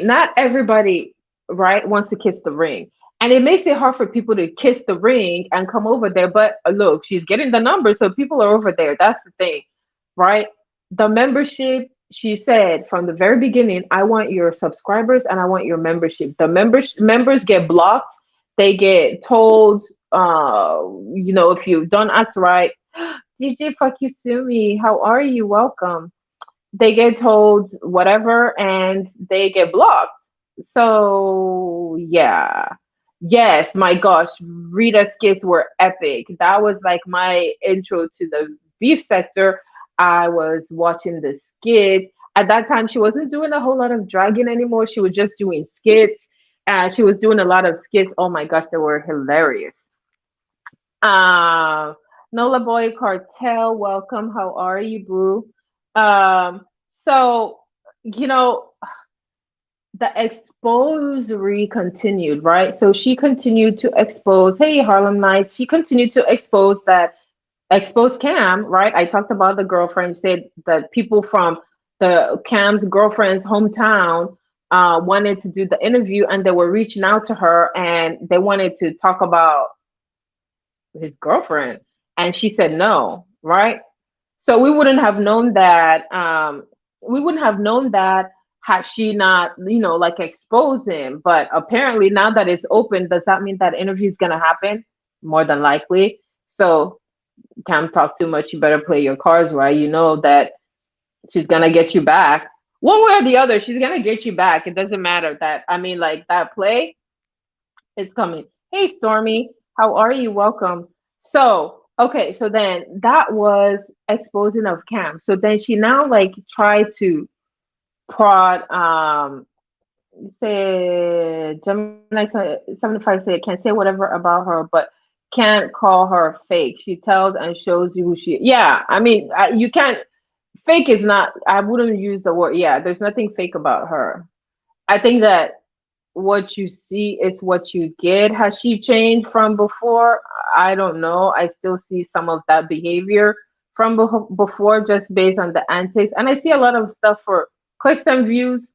Not everybody, right, wants to kiss the ring. And it makes it hard for people to kiss the ring and come over there. But look, she's getting the numbers, so people are over there. That's the thing, right? The membership, she said from the very beginning, I want your subscribers and I want your membership. The members get blocked. They get told, if you don't act right, DJ fuck you sue me. How are you? Welcome. They get told whatever and they get blocked. So yeah. Yes, my gosh, Rita skits were epic. That was like my intro to the beef sector. I was watching the skits. At that time, she wasn't doing a whole lot of dragging anymore. She was just doing skits. She was doing a lot of skits. Oh my gosh, they were hilarious. Um, Nola Boy Cartel, welcome. How are you, boo? Um, so you know, the exposery continued, right? So she continued to expose, hey, Harlem Nights. She continued to expose Cam, right? I talked about the girlfriend, said that people from the Cam's girlfriend's hometown wanted to do the interview and they were reaching out to her and they wanted to talk about his girlfriend. And she said no, right? So we wouldn't have known that had she not, like exposed him. But apparently now that it's open, does that mean that interview is gonna happen? More than likely. So Cam talk too much, you better play your cards right. You know that she's gonna get you back. One way or the other, she's gonna get you back. It doesn't matter that like that play is coming. Hey Stormy, how are you? Welcome. So okay, so then that was exposing of Cam. So then she now like tried to prod say Gemini 75 said can't say whatever about her, but can't call her fake. She tells and shows you who she. Yeah, I mean, you can't. Fake is not. I wouldn't use the word. Yeah, there's nothing fake about her. I think that what you see is what you get. Has she changed from before? I don't know. I still see some of that behavior from before, just based on the antics, and I see a lot of stuff for clicks and views.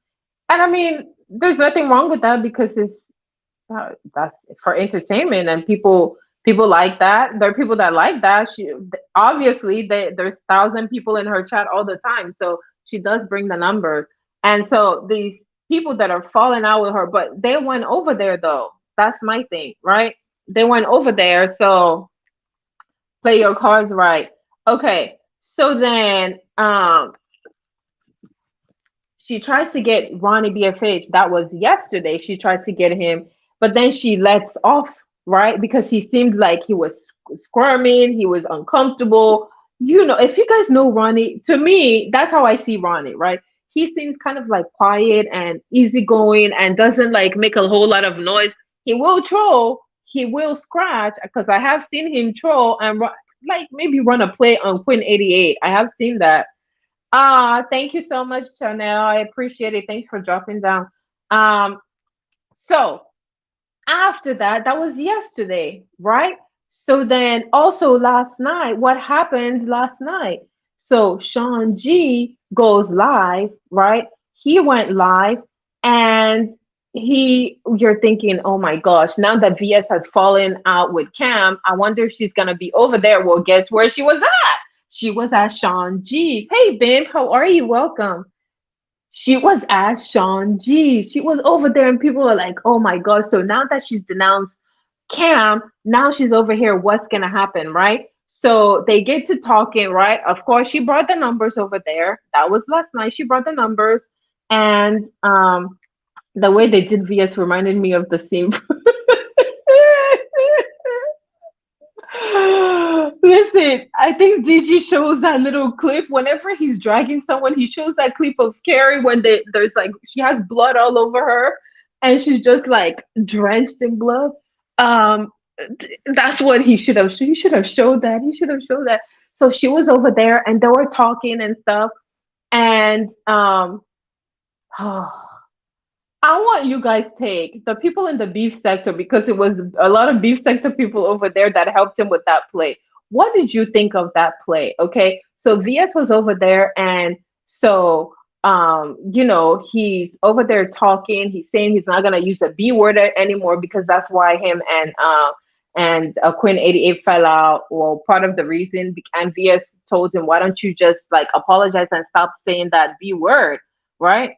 And I mean, there's nothing wrong with that because that's for entertainment and people like that. There are people that like that. She obviously there's 1,000 people in her chat all the time, so she does bring the numbers. And so these people that are falling out with her, but they went over there though. That's my thing, right? They went over there, so play your cards right. Okay, so then she tries to get Ronnie BFH. That was yesterday. She tried to get him, but then she lets off, right? Because he seemed like he was squirming, he was uncomfortable. You know, if you guys know Ronnie, to me, that's how I see Ronnie, right? He seems kind of like quiet and easygoing and doesn't like make a whole lot of noise. He will troll, he will scratch, because I have seen him troll and like maybe run a play on Queen 88. I have seen that. Thank you so much, Chanel. I appreciate it. Thanks for dropping down. Um, so after that, that was yesterday, right? So then also last night, what happened last night? So Sean G goes live, right? He went live and you're thinking, oh my gosh, now that VS has fallen out with Cam, I wonder if she's gonna be over there. Well, guess where she was at? She was at Sean G's. Hey, babe, how are you? Welcome. She was at Sean G. She was over there, and people were like, oh my gosh. So now that she's denounced Cam, now she's over here. What's going to happen, right? So they get to talking, right? Of course, she brought the numbers over there. That was last night. She brought the numbers. And the way they did VS reminded me of the scene. Listen, I think DG shows that little clip whenever he's dragging someone. He shows that clip of Carrie when there's like she has blood all over her, and she's just like drenched in blood. Um, that's what he should have. He should have showed that. He should have showed that. So she was over there, and they were talking and stuff, and I want you guys take the people in the beef sector because it was a lot of beef sector people over there that helped him with that play. What did you think of that play? Okay. So VS was over there and so you know, he's over there talking, he's saying he's not gonna use the B word anymore because that's why him and Quinn 88 fell out. Well, part of the reason and VS told him, why don't you just like apologize and stop saying that B word, right?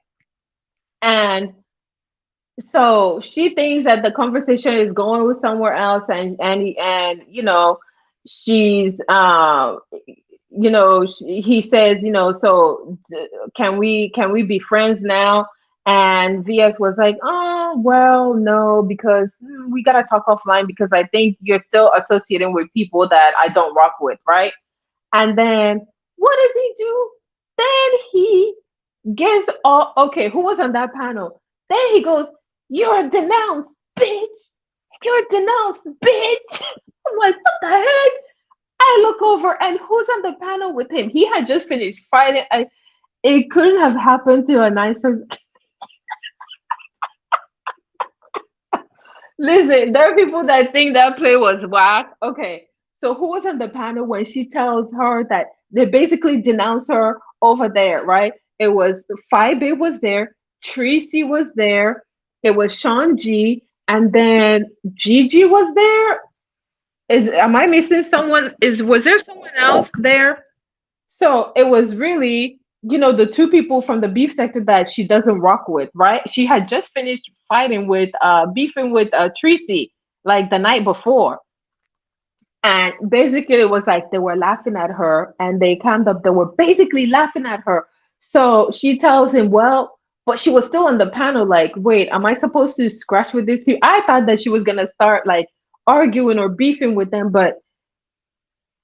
And so she thinks that the conversation is going with somewhere else and you know she's you know he says you know so can we be friends now, and VS was like, oh well no, because we gotta talk offline because I think you're still associating with people that I don't rock with, right? And then what does he do? Then he gets all okay. Who was on that panel? Then he goes, "You're denounced, bitch. You're denounced, bitch." I'm like, "What the heck?" I look over, and who's on the panel with him? He had just finished fighting. It couldn't have happened to a nicer. Listen, there are people that think that play was whack. Okay, so who was on the panel when she tells her that they basically denounce her over there, right? It was Phi Babe was there, Tracy was there, it was Sean G, and then Gigi was there. Is am I missing someone? Is was there someone else there? So it was really, you know, the two people from the beef sector that she doesn't rock with, right? She had just finished fighting with, beefing with Tracy like the night before. And basically, it was like they were laughing at her and they were basically laughing at her. So she tells him, well, but she was still on the panel, like, wait, am I supposed to scratch with these people? I thought that she was going to start like arguing or beefing with them, but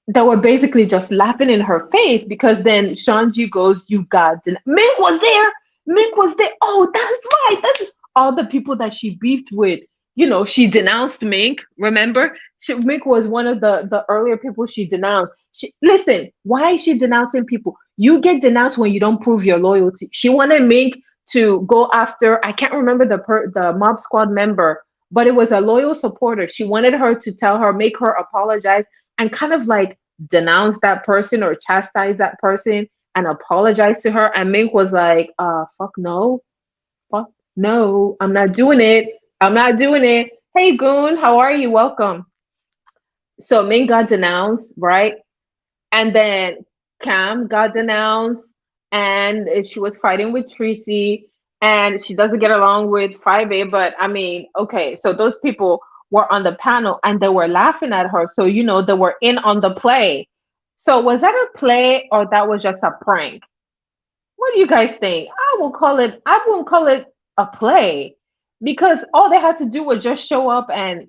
that were basically just laughing in her face because then Shanji goes, "You got Mink was there. Mink was there. Oh, that's right. That's all the people that she beefed with. You know, she denounced Mink. Remember, Mink was one of the earlier people she denounced. Listen, why is she denouncing people? You get denounced when you don't prove your loyalty. She wanted Mink to go after. I can't remember the Mob Squad member, but it was a loyal supporter. She wanted her to tell her, make her apologize and kind of like denounce that person or chastise that person and apologize to her. And Mink was like, fuck no. Fuck No, I'm not doing it. I'm not doing it. Hey, Goon, how are you? Welcome. So Ming got denounced, right? And then Cam got denounced, and she was fighting with Tracy, and she doesn't get along with 5A. But I mean, okay, so those people were on the panel and they were laughing at her. So, they were in on the play. So, was that a play or that was just a prank? What do you guys think? I won't call it a play because all they had to do was just show up and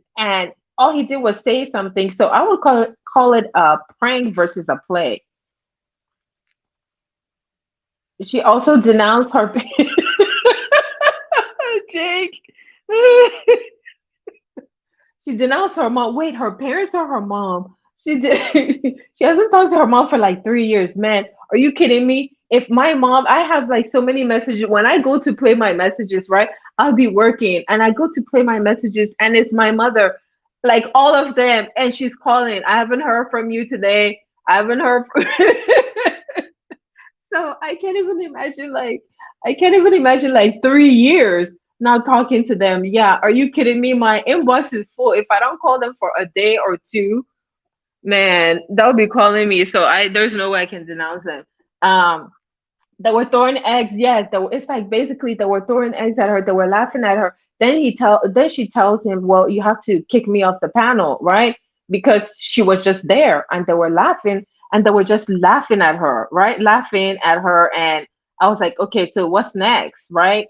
all he did was say something. So I would call it a prank versus a play. She also denounced her Jake. She denounced her mom. Wait, her parents or her mom? She did. She hasn't talked to her mom for like 3 years. Man, are you kidding me? If my mom, I have like so many messages. When I go to play my messages, right? I'll be working and I go to play my messages, and it's my mother, like all of them, and she's calling. I haven't heard from you today. I haven't heard. So I can't even imagine like 3 years not talking to them. Yeah, are you kidding me? My inbox is full. If I don't call them for a day or two, man, they'll be calling me. So there's no way I can denounce them. Um, they were throwing eggs. Yes, it's like basically they were throwing eggs at her. They were laughing at her. Then she tells him, "Well, you have to kick me off the panel, right? Because she was just there." And they were laughing, and they were just laughing at her, right? Laughing at her, and I was like, "Okay, so what's next, right?"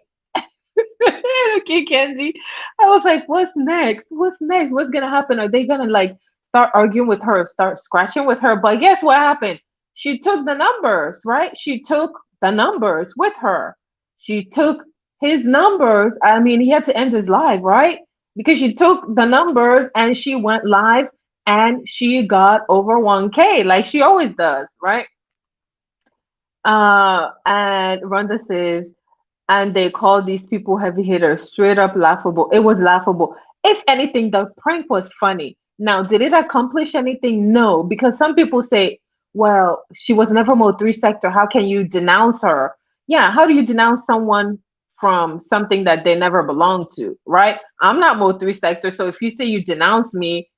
Okay, Kenzie. I was like, "What's next? What's next? What's gonna happen? Are they gonna like start arguing with her, start scratching with her?" But guess what happened? She took the numbers, right? She took the numbers with her. She took his numbers. I mean, he had to end his live, right? Because she took the numbers and she went live and she got over 1K like she always does, right? And Rhonda says, and they call these people heavy hitters. Straight up laughable. It was laughable. If anything, the prank was funny. Now, did it accomplish anything? No, because some people say, well, she was never mode three sector. How can you denounce her? Yeah, how do you denounce someone from something that they never belonged to, right? I'm not mode three sector. So if you say you denounce me,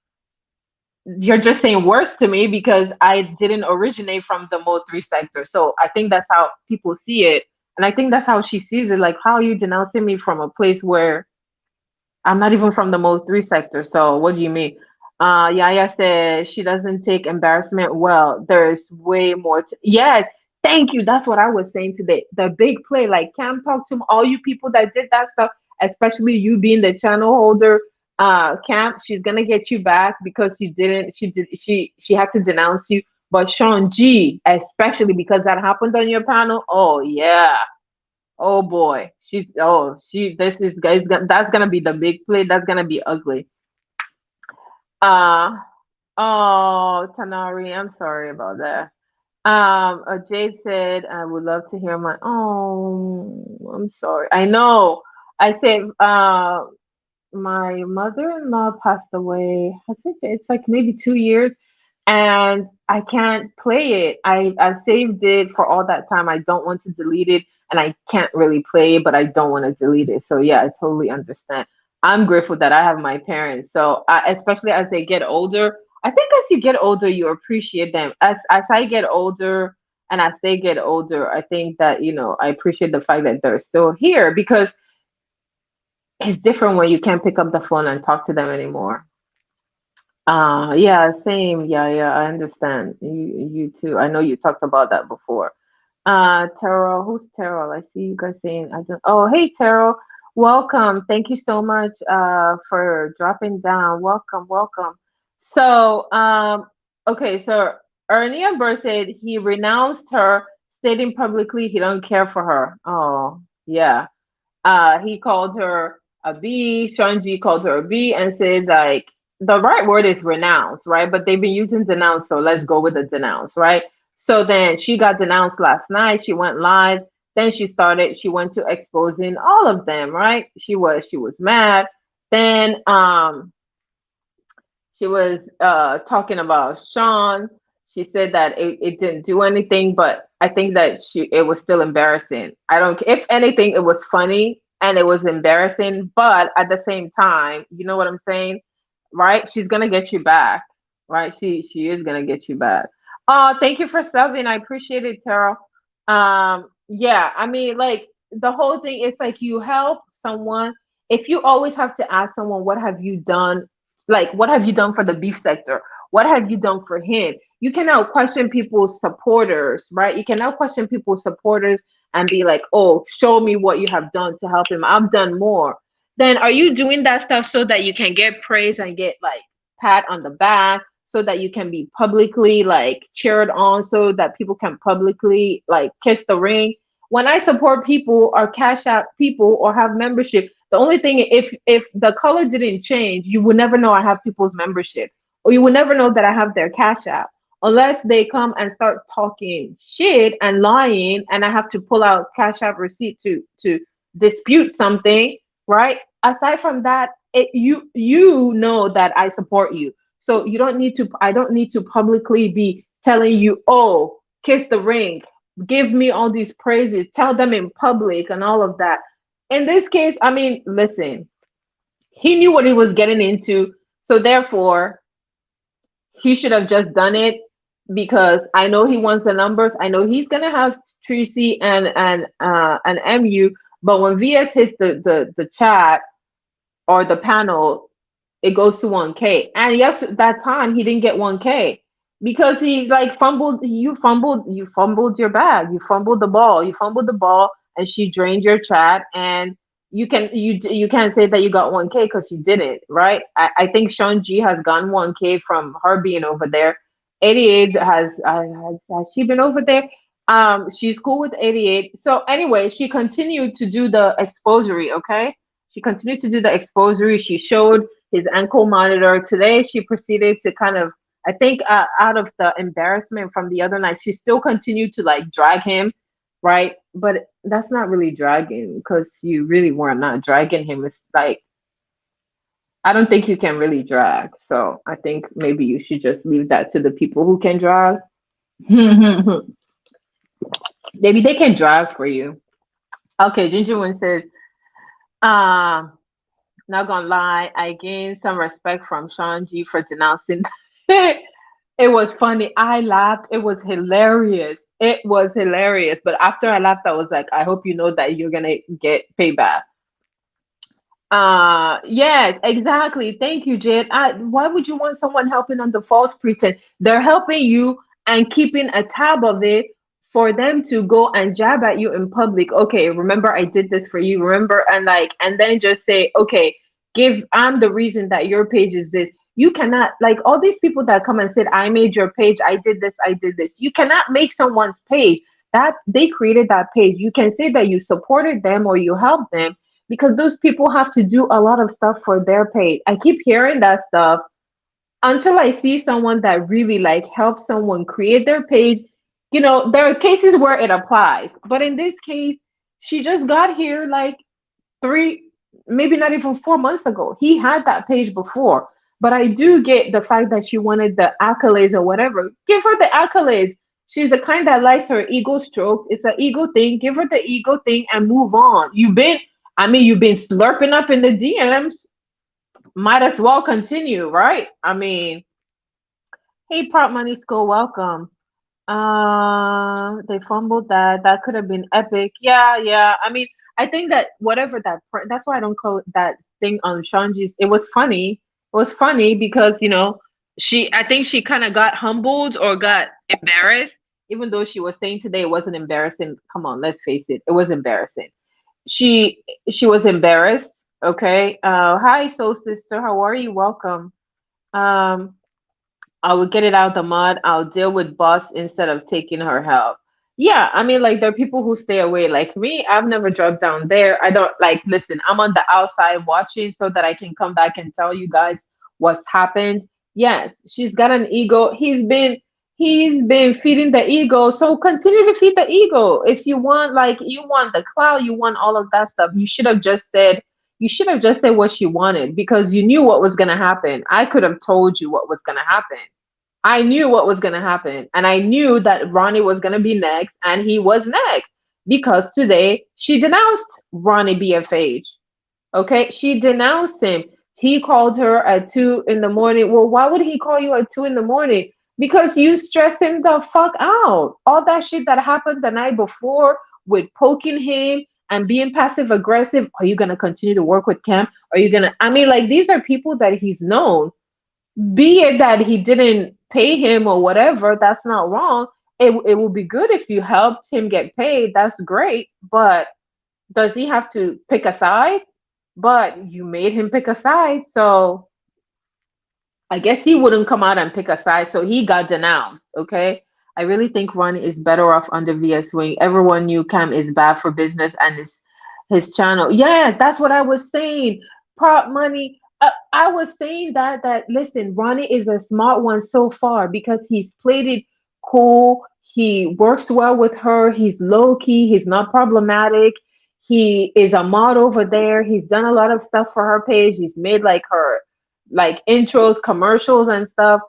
you're just saying worse to me because I didn't originate from the mode three sector. So I think that's how people see it. And I think that's how she sees it. Like, how are you denouncing me from a place where I'm not even from the mode three sector? So what do you mean? Yaya said she doesn't take embarrassment well. There's way more. Yes, thank you. That's what I was saying today. The big play, like Cam talked to all you people that did that stuff, especially you being the channel holder. Cam, she's gonna get you back because you didn't. She had to denounce you. But Sean G, especially because that happened on your panel. Oh yeah. Oh boy. This is guys. That's gonna be the big play. That's gonna be ugly. Uh oh, Tanari, I'm sorry about that. Jade said, I would love to hear my. Oh, I'm sorry. I know. I said, my mother-in-law passed away. I think it's like maybe 2 years, and I can't play it. I saved it for all that time. I don't want to delete it, and I can't really play it, but I don't want to delete it. So yeah, I totally understand. I'm grateful that I have my parents. So especially as they get older, I think as you get older, you appreciate them. As I get older and as they get older, I think that I appreciate the fact that they're still here because it's different when you can't pick up the phone and talk to them anymore. Yeah, same. Yeah, yeah, I understand. You too. I know you talked about that before. Terrell, who's Terrell? I see you guys saying I don't. Oh, hey, Terrell. Welcome. Thank you so much for dropping down. Welcome, welcome. So, okay, so Ernie Amber said he renounced her, stating publicly he don't care for her. Oh, yeah. He called her a B. Shunji called her a B and said like the right word is renounce, right? But they've been using denounce, so let's go with the denounce, right? So then she got denounced last night. She went live. Then she went to exposing all of them, right? She was mad. Then she was talking about Sean. She said that it didn't do anything, but I think that it was still embarrassing. I don't. If anything, it was funny. and it was embarrassing. But at the same time, you know what I'm saying, right? She's gonna get you back, right? She is gonna get you back. Thank you for subbing. I appreciate it, Tara. Yeah, I mean, like the whole thing is like you help someone. If you always have to ask someone, what have you done? Like, what have you done for the beef sector? What have you done for him? You cannot question people's supporters, right? You cannot question people's supporters and be like, oh, show me what you have done to help him. I've done more. Then are you doing that stuff so that you can get praise and get like pat on the back so that you can be publicly like cheered on so that people can publicly like kiss the ring? When I support people or cash out people or have membership, the only thing, if the color didn't change, you would never know I have people's membership, or you would never know that I have their cash out unless they come and start talking shit and lying, and I have to pull out cash app receipt to dispute something, right? Aside from that, you know that I support you, so you don't need to. I don't need to publicly be telling you, oh, kiss the ring, give me all these praises, tell them in public, and all of that. In this case, I mean, listen, he knew what he was getting into, so therefore he should have just done it because I know he wants the numbers. I know he's gonna have Tracy and MU, but when VS hits the chat or the panel, it goes to 1K. And yes, that time he didn't get 1K because he like fumbled. You fumbled your bag. You fumbled the ball. You fumbled the ball, and she drained your chat. And you can't say that you got 1K because you didn't, right? I think Sean G has gotten 1K from her being over there. 88 has she been over there? She's cool with 88. So anyway, she continued to do the exposury. Okay, she continued to do the exposury. She showed his ankle monitor. Today, she proceeded to kind of, I think, out of the embarrassment from the other night, she still continued to like drag him, right? But that's not really dragging because you really were not dragging him. It's like, I don't think you can really drag. So I think maybe you should just leave that to the people who can drag. Maybe they can drag for you. Okay, Ginger One says, um, not gonna lie, I gained some respect from Sean G for denouncing. It was funny. I laughed. It was hilarious. It was hilarious. But after I laughed, I was like, I hope you know that you're gonna get payback. Yes, exactly. Thank you, Jade. Why would you want someone helping on the false pretense? They're helping you and keeping a tab of it for them to go and jab at you in public. Okay, remember I did this for you. Remember, and like, and then just say, okay, I'm the reason that your page is this. You cannot, like, all these people that come and said, I made your page, I did this, I did this. You cannot make someone's page that they created that page. You can say that you supported them or you helped them because those people have to do a lot of stuff for their page. I keep hearing that stuff until I see someone that really like helps someone create their page. You know, there are cases where it applies, but in this case, she just got here like three, maybe not even 4 months ago. He had that page before, but I do get the fact that she wanted the accolades or whatever. Give her the accolades. She's the kind that likes her ego stroked. It's an ego thing. Give her the ego thing and move on. You've been slurping up in the DMs. Might as well continue, right? I mean, hey, Prop Money School, welcome. They fumbled that. That could have been epic. Yeah, yeah. I mean, I think that whatever that's why I don't call it that thing on Shanji's. It was funny. It was funny because I think she kind of got humbled or got embarrassed, even though she was saying today it wasn't embarrassing. Come on, let's face it, it was embarrassing. She was embarrassed. Okay. Hi, soul sister. How are you? Welcome. Um, I will get it out of the mud. I'll deal with boss instead of taking her help. Yeah, I mean, like there are people who stay away. Like me, I've never dropped down there. I don't like listen. I'm on the outside watching so that I can come back and tell you guys what's happened. Yes, she's got an ego. He's been feeding the ego. So continue to feed the ego. If you want, like you want the clout, you want all of that stuff. You should have just said what she wanted because you knew what was gonna happen. I could have told you what was gonna happen. I knew what was going to happen. And I knew that Ronnie was going to be next and he was next. because today she denounced Ronnie BFH. Okay, she denounced him. He called her at 2 in the morning. Well, why would he call you at 2 in the morning? Because you stress him the fuck out. All that shit that happened the night before with poking him and being passive aggressive. Are you gonna continue to work with Cam? Are you gonna? I mean, like these are people that he's known. Be it that he didn't pay him or whatever, that's not wrong. It would be good if you helped him get paid. That's great, but does he have to pick a side? But you made him pick a side, so I guess he wouldn't come out and pick a side, so he got denounced. Okay, I really think Ronnie is better off under VS Wing. Everyone knew Cam is bad for business and his channel. Yeah, that's what I was saying. Prop money. I was saying that listen, Ronnie is a smart one so far because he's played it cool. He works well with her. He's low key. He's not problematic. He is a mod over there. He's done a lot of stuff for her page. He's made like her like intros, commercials, and stuff.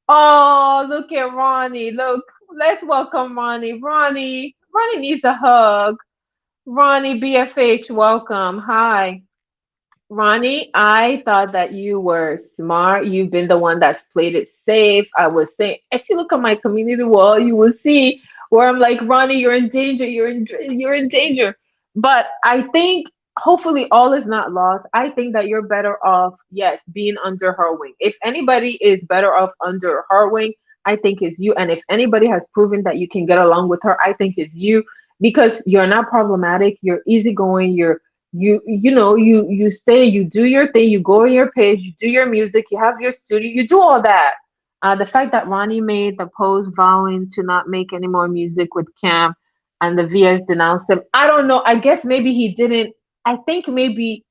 Oh, look at Ronnie. Look, let's welcome Ronnie. Ronnie needs a hug. Ronnie BFH, welcome. Hi. Ronnie, I thought that you were smart. You've been the one that's played it safe. I was saying, if you look at my community wall, you will see where I'm like, Ronnie, you're in danger. You're in danger. But I think hopefully all is not lost. I think that you're better off, yes, being under her wing. If anybody is better off under her wing, I think it's you. And if anybody has proven that you can get along with her, I think it's you because you're not problematic. You're easygoing. You stay, you do your thing, you go on your page, you do your music, you have your studio, you do all that. The fact that Ronnie made the post vowing to not make any more music with Cam and the VS denounced him, I don't know. I guess maybe he didn't. I think maybe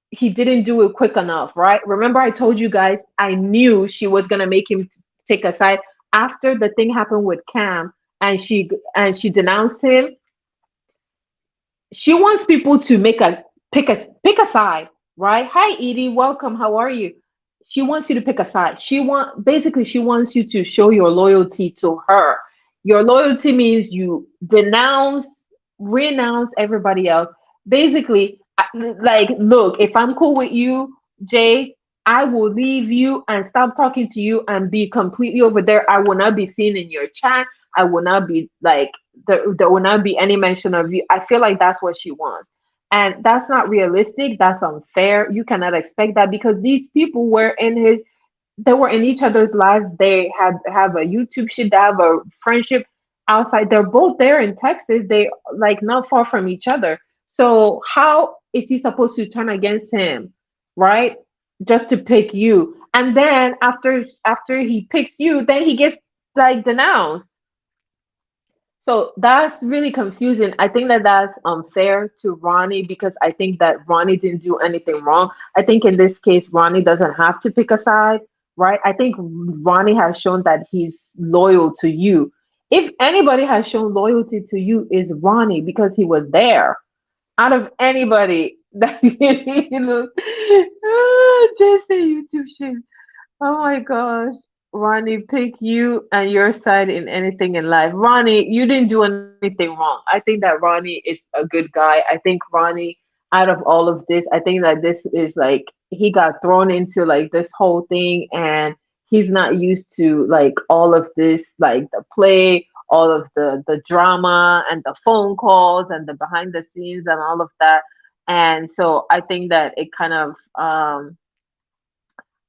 he didn't do it quick enough, right? Remember, I told you guys I knew she was gonna make him take a side after the thing happened with Cam, and she denounced him. She wants people to make a pick a side, right? Hi Edie, welcome. How are you? She wants you to pick a side. She wants you to show your loyalty to her. Your loyalty means you denounce, renounce everybody else. Basically, like, look, if I'm cool with you, Jay, I will leave you and stop talking to you and be completely over there. I will not be seen in your chat. I will not be like there will not be any mention of you. I feel like that's what she wants. And that's not realistic. That's unfair. You cannot expect that because these people were in his they were in each other's lives. They have a YouTube shit, they have a friendship outside. They're both there in Texas. They like not far from each other. So how is he supposed to turn against him? Right? Just to pick you. And then after he picks you, then he gets like denounced. So that's really confusing. I think that that's unfair to Ronnie because I think that Ronnie didn't do anything wrong. I think in this case, Ronnie doesn't have to pick a side, right? I think Ronnie has shown that he's loyal to you. If anybody has shown loyalty to you, is Ronnie because he was there. Out of anybody that you know, just say YouTube shit. Oh my gosh. Ronnie, pick you and your side in anything in life. Ronnie, you didn't do anything wrong. I think that Ronnie is a good guy. I think Ronnie, out of all of this, I think that this is like he got thrown into like this whole thing and he's not used to like all of this, like the play, all of the drama and the phone calls and the behind the scenes and all of that. And so I think that it kind of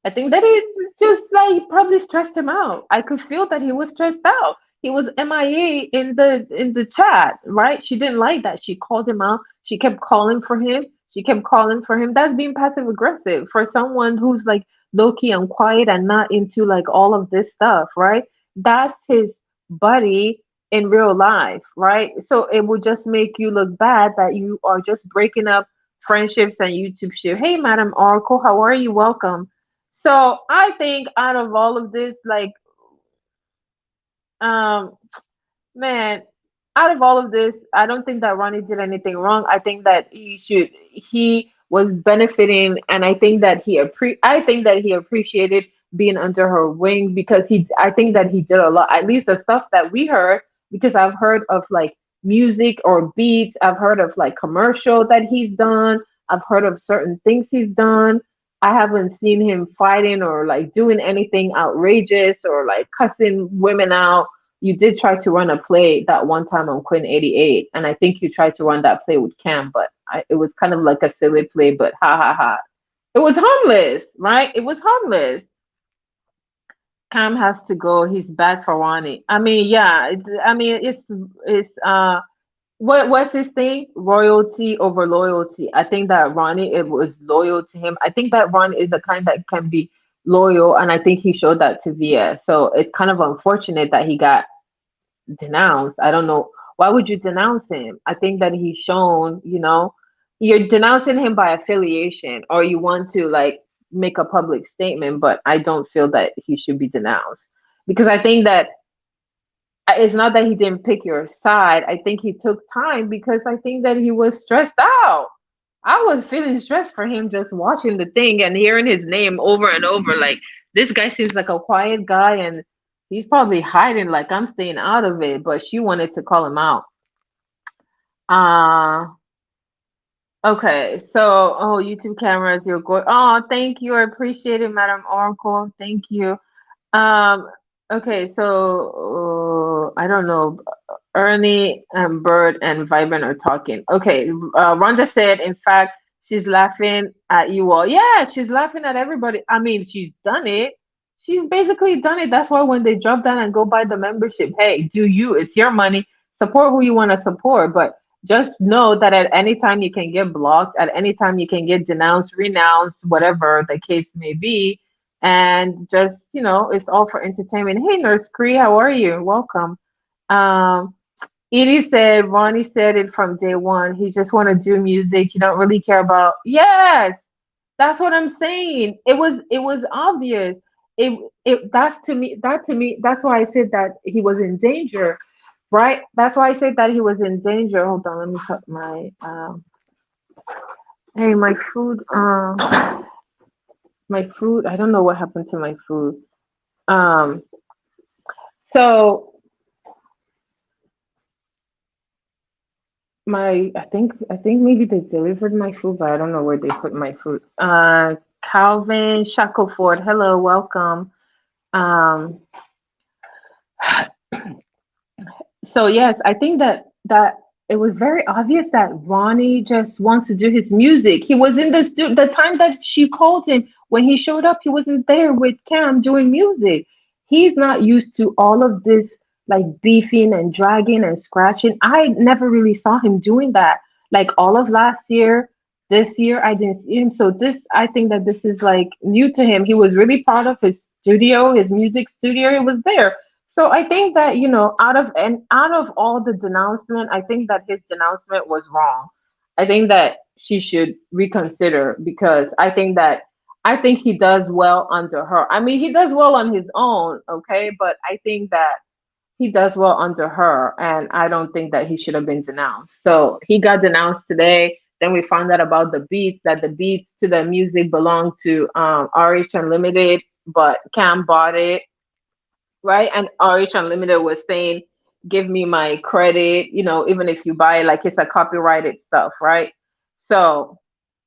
I think that it just like probably stressed him out. I could feel that he was stressed out. He was MIA in the chat, right? She didn't like that. She called him out. She kept calling for him. She kept calling for him. That's being passive aggressive for someone who's like low key and quiet and not into like all of this stuff, right? That's his buddy in real life, right? So it would just make you look bad that you are just breaking up friendships and YouTube shit. Hey, Madam Oracle, how are you? Welcome. So I think out of all of this, like, um, man, out of all of this, I don't think that Ronnie did anything wrong. I think that he was benefiting, and I think that he appreciated being under her wing because I think that he did a lot. At least the stuff that we heard, because I've heard of like music or beats. I've heard of like commercial that he's done. I've heard of certain things he's done. I haven't seen him fighting or like doing anything outrageous or like cussing women out. You did try to run a play that one time on Quinn 88, and I think you tried to run that play with Cam, but it was kind of like a silly play, but ha ha ha. It was harmless, right? It was harmless. Cam has to go. He's bad for Ronnie. I mean, yeah. I mean, it's what's his thing? Royalty over loyalty. I think that Ronnie it was loyal to him. I think that Ronnie is the kind that can be loyal, and I think he showed that to Via. So it's kind of unfortunate that he got denounced. I don't know why would you denounce him. I think that he's shown, you're denouncing him by affiliation, or you want to like make a public statement, but I don't feel that he should be denounced because I think that it's not that he didn't pick your side. I think he took time because I think that he was stressed out. I was feeling stressed for him just watching the thing and hearing his name over and over. Like, this guy seems like a quiet guy and he's probably hiding, like, I'm staying out of it. But she wanted to call him out. Uh, okay. So, oh, YouTube cameras, you're good. Oh, thank you. I appreciate it, Madam Oracle. Thank you. Um, okay, so I don't know. Ernie and Bird and Vibrant are talking. Okay, Rhonda said, in fact, she's laughing at you all. Yeah, she's laughing at everybody. I mean, she's done it. She's basically done it. That's why when they drop down and go buy the membership, hey, do you? It's your money. Support who you want to support. But just know that at any time you can get blocked, at any time you can get denounced, renounced, whatever the case may be. And just, it's all for entertainment. Hey, Nurse Cree, how are you? Welcome. Um, Edie said, Ronnie said it from day one. He just want to do music. You don't really care about. Yes, that's what I'm saying. It was obvious. That's to me. That to me. That's why I said that he was in danger, right? That's why I said that he was in danger. Hold on, let me cut my. Hey, my food. My food. I don't know what happened to my food. Um. So I think maybe they delivered my food, but I don't know where they put my food. Calvin Shackleford, hello, welcome. Um, so yes, I think that it was very obvious that Ronnie just wants to do his music. He was in the time that she called him when he showed up. He wasn't there with Cam doing music. He's not used to all of this like beefing and dragging and scratching. I never really saw him doing that. Like all of last year, this year I didn't see him. So this I think that this is like new to him. He was really proud of his studio, his music studio. He was there. So I think that, out of all the denouncement, I think that his denouncement was wrong. I think that she should reconsider because I think he does well under her. I mean, he does well on his own, okay, but I think that he does well under her, and I don't think that he should have been denounced. So he got denounced today. Then we found out about the beats, that the beats to the music belong to RH Unlimited, but Cam bought it, right? And RH Unlimited was saying, give me my credit, even if you buy it, like it's a copyrighted stuff, right? So,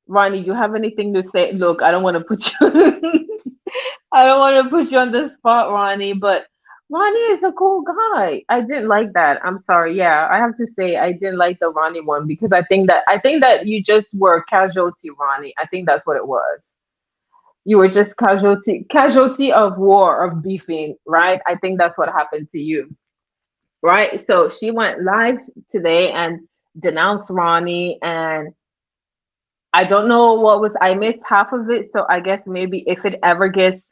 Ronnie, you have anything to say? Look, I don't want to put you I don't want to put you on the spot, Ronnie, but Ronnie is a cool guy. I didn't like that. I'm sorry. Yeah, I have to say I didn't like the Ronnie one because I think that you just were casualty, Ronnie. I think that's what it was. You were just casualty of war, of beefing, right? I think that's what happened to you, right? So she went live today and denounced Ronnie, and I don't know what was, I missed half of it, so I guess maybe if it ever gets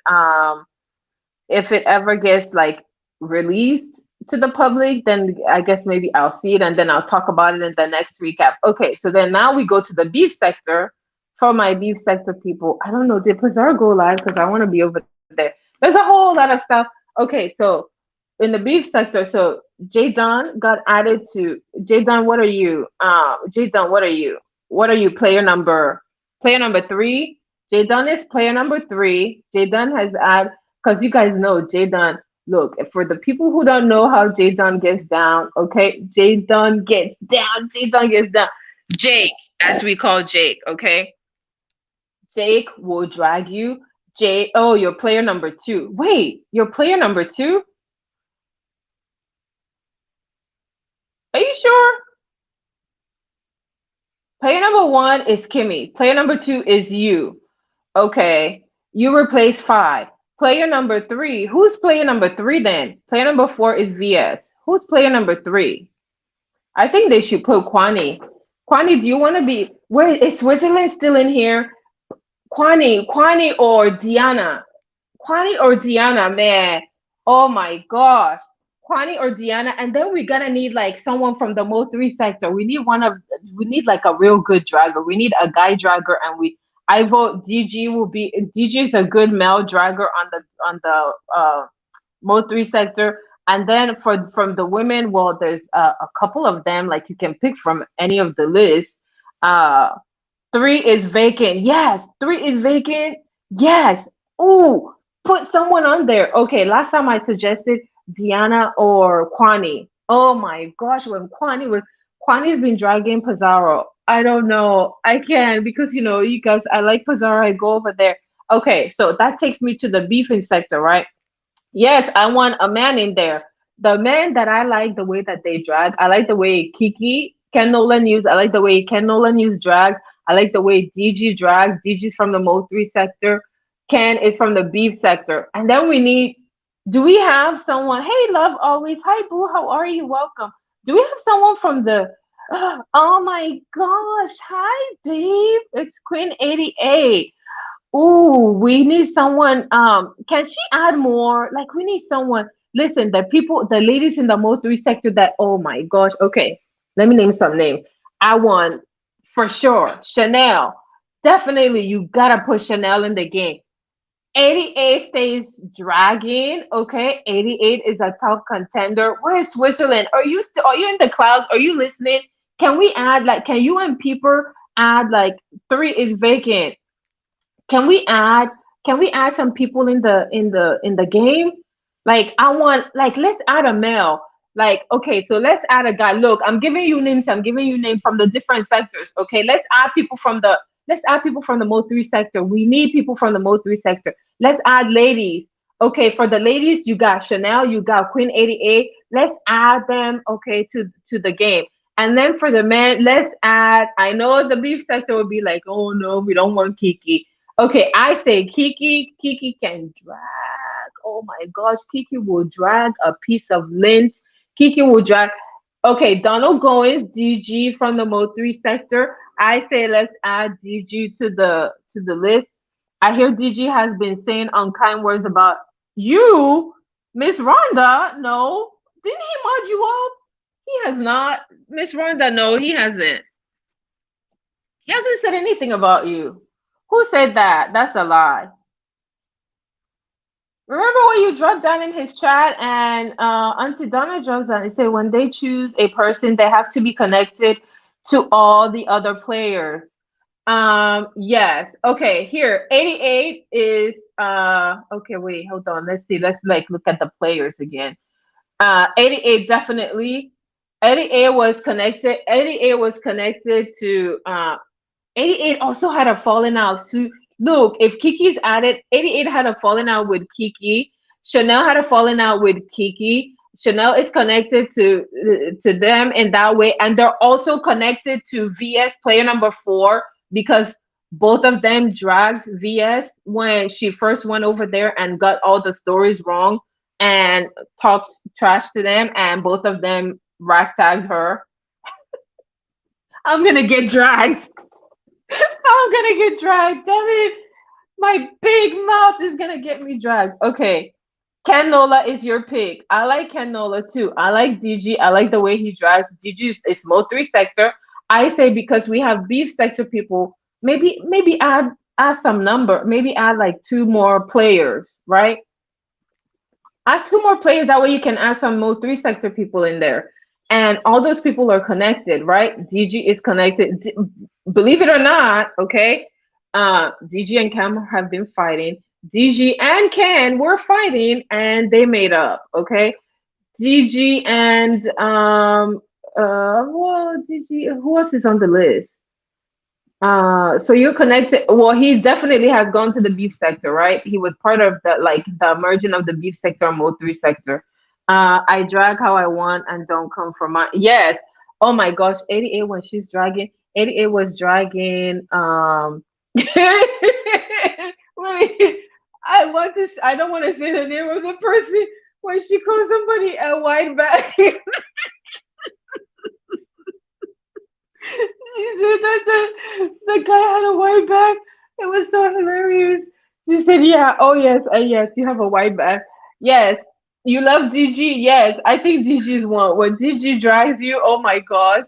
like released to the public, then I guess maybe I'll see it and then I'll talk about it in the next recap. Okay, so then now we go to the beef sector. For my beef sector people, I don't know, did Pizarro go live? Because I want to be over there. There's a whole lot of stuff. Okay, so in the beef sector, so J Don got added to J Don. What are you? J Don, what are you? What are you? Player number three. J Don is player number three. J Don has added because you guys know J Don. Look, for the people who don't know how J Don gets down, okay, J Don gets down, J Don gets down. Jake, as we call Jake, okay? Jake will drag you. Jake, oh, you're player number two. Wait, you're player number two? Are you sure? Player number one is Kimmy. Player number two is you. Okay. You replace five. Player number three. Who's player number three then? Player number four is VS. Who's player number three? I think they should put Kwani. Kwani, do you want to be? Where is Switzerland still in here? Kwani or Diana? Kwani or Diana, man. Oh my gosh. Kwani or Diana, and then we're gonna need like someone from the Mo 3 sector. We need like a real good dragger. We need a guy dragger, and I vote DG will be DG is a good male dragger on the Mo 3 sector. And then from the women, well, there's a couple of them like you can pick from any of the list. Uh, Three is vacant. Yes, three is vacant. Yes. Ooh, put someone on there. Okay, last time I suggested Diana or Kwani. Oh my gosh, when Kwani's been dragging Pizarro. I don't know. I can because you guys I like Pizarro. I go over there. Okay, so that takes me to the beefing sector, right? Yes, I want a man in there. The man that I like the way that they drag. I like the way Ken Nolan use. I like the way Ken Nolan use drag. I like the way DG drags. DG's from the Mo 3 sector. Ken is from the beef sector. And then do we have someone? Hey, love always. Hi, boo. How are you? Welcome. Do we have someone from the, oh my gosh. Hi, babe. It's Queen 88. Ooh, we need someone. Can she add more? Like, we need someone. Listen, the ladies in the Mo 3 sector that, oh my gosh. Okay, let me name some names. I want for sure Chanel. Definitely, you gotta put Chanel in the game. 88 stays dragging. Okay, 88 is a top contender. Where's Switzerland? Are you in the clouds? Are you listening? Can we add like? Can you and Peeper add like three is vacant? Can we add some people in the game? Like I want like let's add a male. Like okay, so let's add a guy. Look, I'm giving you names. I'm giving you names from the different sectors. Okay, let's add people from the Mo 3 sector. We need people from the Mo 3 sector. Let's add ladies. Okay, for the ladies, you got Chanel, you got Queen 88. Let's add them okay to the game. And then for the men, let's add. I know the beef sector would be like, oh no, we don't want Kiki. Okay, I say Kiki. Kiki can drag. Oh my gosh, Kiki will drag a piece of lint. Kiki will drag. Okay, Donald Goins, DG from the Mo 3 sector. I say let's add DG to the list. I hear DG has been saying unkind words about you, Miss Rhonda. No, didn't he mod you up? He has not. Miss Rhonda, no, he hasn't. He hasn't said anything about you. Who said that? That's a lie. Remember when you dropped down in his chat and Auntie Donna drops down, he said when they choose a person, they have to be connected to all the other players. Yes. Okay, here. 88 is okay, wait, hold on. Let's see. Let's like look at the players again. 88 definitely. 88 was connected. 88 was connected to 88 also had a falling out. So look, if Kiki's added, 88 had a falling out with Kiki. Chanel had a falling out with Kiki. Chanel is connected to them in that way, and they're also connected to VS player number 4 because both of them dragged VS when she first went over there and got all the stories wrong and talked trash to them, and both of them rack tagged her. I'm gonna get dragged. I'm gonna get dragged. Damn it. My big mouth is gonna get me dragged. Okay. Ken Nola is your pick. I like Ken Nola too. I like DG. I like the way he drags. DG is Mo 3 sector. I say because we have beef sector people, maybe add some number. Maybe add like 2 more players, right? Add 2 more players. That way you can add some Mo 3 sector people in there. And all those people are connected, right? DG is connected. Believe it or not, okay? DG and Cam have been fighting. DG and Ken were fighting and they made up. Okay, DG and well, DG, who else is on the list? So you're connected. Well, he definitely has gone to the beef sector, right? He was part of the merging of the beef sector and Mo3 sector. I drag how I want and don't come from my, yes. Oh my gosh, 88 when she's dragging, 88 was dragging wait, I don't want to say the name of the person when she calls somebody a white bag. She said that the guy had a white bag. It was so hilarious. She said, "Yeah, oh yes, yes, you have a white bag. Yes, you love DG. Yes, I think DG is one. When DG drags you, oh my god.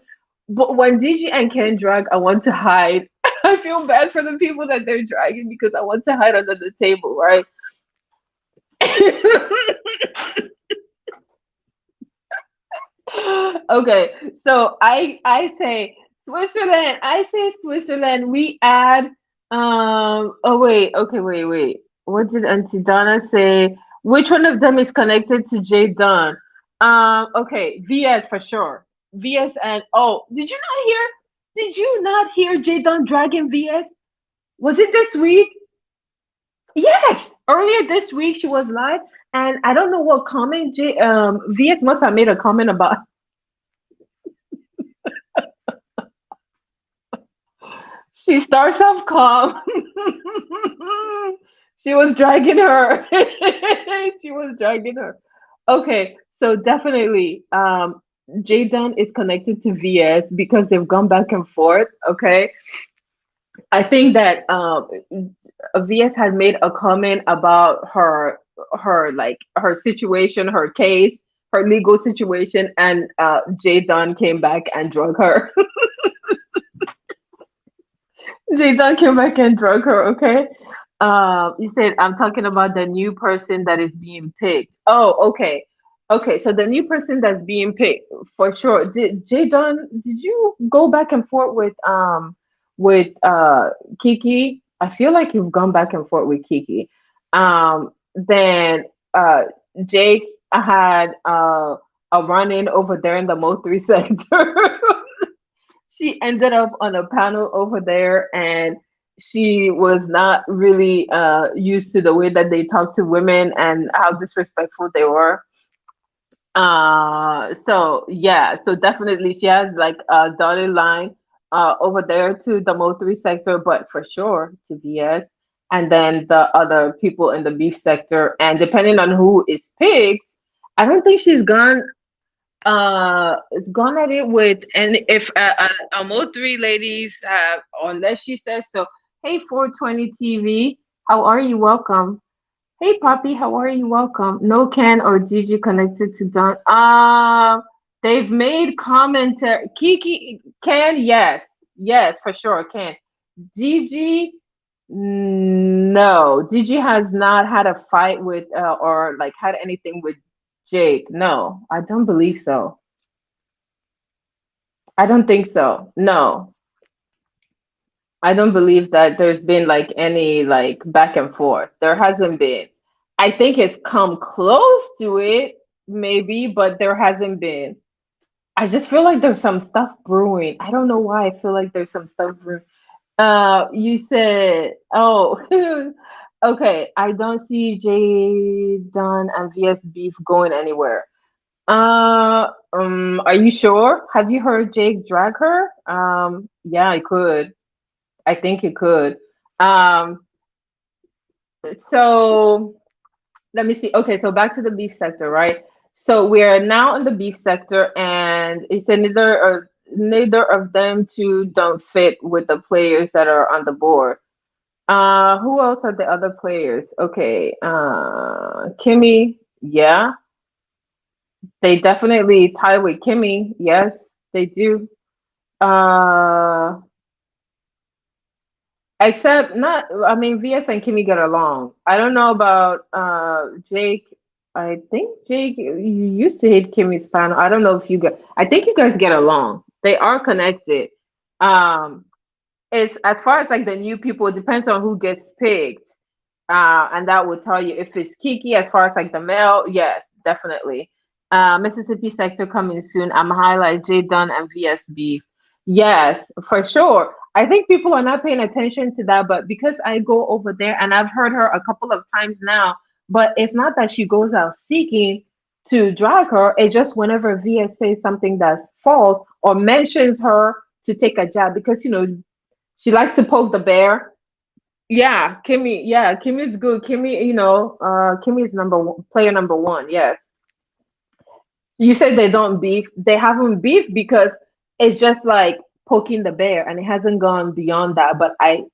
But when DG and Ken drag, I want to hide. I feel bad for the people that they're dragging because I want to hide under the table, right?" Okay, so I say Switzerland. I say Switzerland. We add oh wait, okay, wait. What did Auntie Donna say? Which one of them is connected to J Dunn? Okay, VS for sure. VS and oh, did you not hear? Did you not hear J Dunn dragging VS? Was it this week? Yes, earlier this week she was live, and I don't know what comment VS must have made a comment about. She starts off calm. She was dragging her. She was dragging her. Okay, so definitely, Jaden is connected to VS because they've gone back and forth. Okay, I think that VS had made a comment about her situation, her case, her legal situation, and Jaden came back and drug her. Jada came back and drug her, okay? You said I'm talking about the new person that is being picked. Oh, okay. Okay, so the new person that's being picked for sure. Did Jadon, did you go back and forth with Kiki? I feel like you've gone back and forth with Kiki. Then Jake had a run in over there in the Mo 3 sector. She ended up on a panel over there and she was not really used to the way that they talk to women and how disrespectful they were. So yeah, so definitely she has like a dotted line over there to the Mo3 sector, but for sure to VS and then the other people in the beef sector. And depending on who is picked, I don't think she's gone at it with, and if all three ladies have, unless she says so. Hey, 420 TV, how are you? Welcome. Hey, Poppy, how are you? Welcome. No Ken or Gigi connected to Don. They've made commentary. Kiki, Ken, yes, yes, for sure, Ken. Gigi, no. Gigi has not had a fight with or like had anything with Jake. No, I don't believe so. I don't think so. No, I don't believe that there's been like any like back and forth. There hasn't been. I think it's come close to it, maybe, but there hasn't been. I just feel like there's some stuff brewing. I don't know why I feel like there's some stuff brewing. You said, oh, okay. I don't see J Dunn and VS Beef going anywhere. Are you sure? Have you heard Jake drag her? Yeah, I could. I think it could. Um, so let me see. Okay, so back to the beef sector, right? So we are now in the beef sector, and it's neither of them two don't fit with the players that are on the board. Who else are the other players? Okay, Kimmy, yeah, they definitely tie with Kimmy. Yes, they do. Uh, Except not, I mean, VS and Kimmy get along. I don't know about Jake. I think Jake, you used to hate Kimmy's panel. I don't know if you guys, I think you guys get along. They are connected. Um, it's as far as like the new people, it depends on who gets picked. And that will tell you if it's Kiki as far as like the male. Yes, definitely. Mississippi sector coming soon. I'm highlight J Dunn and VSB. Yes, for sure. I think people are not paying attention to that, but because I go over there and I've heard her a couple of times now, but it's not that she goes out seeking to drag her. It's just whenever VS says something that's false or mentions her to take a jab because she likes to poke the bear. Yeah, Kimmy. Yeah, Kimmy's good. Kimmy, Kimmy is player number one. Yes. You said they don't beef. They haven't beef because it's just like poking the bear and it hasn't gone beyond that. But I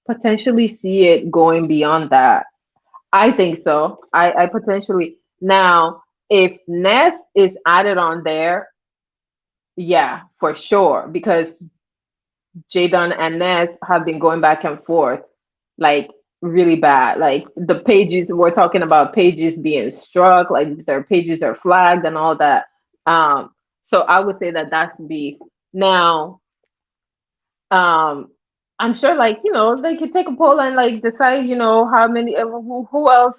potentially see it going beyond that. I think so. I potentially now if Ness is added on there, yeah, for sure. Because Jadon and Ness have been going back and forth like really bad. Like the pages we're talking about pages being struck, like their pages are flagged and all that. So I would say that that's beef. Now, um, I'm sure like they could take a poll and like decide how many who else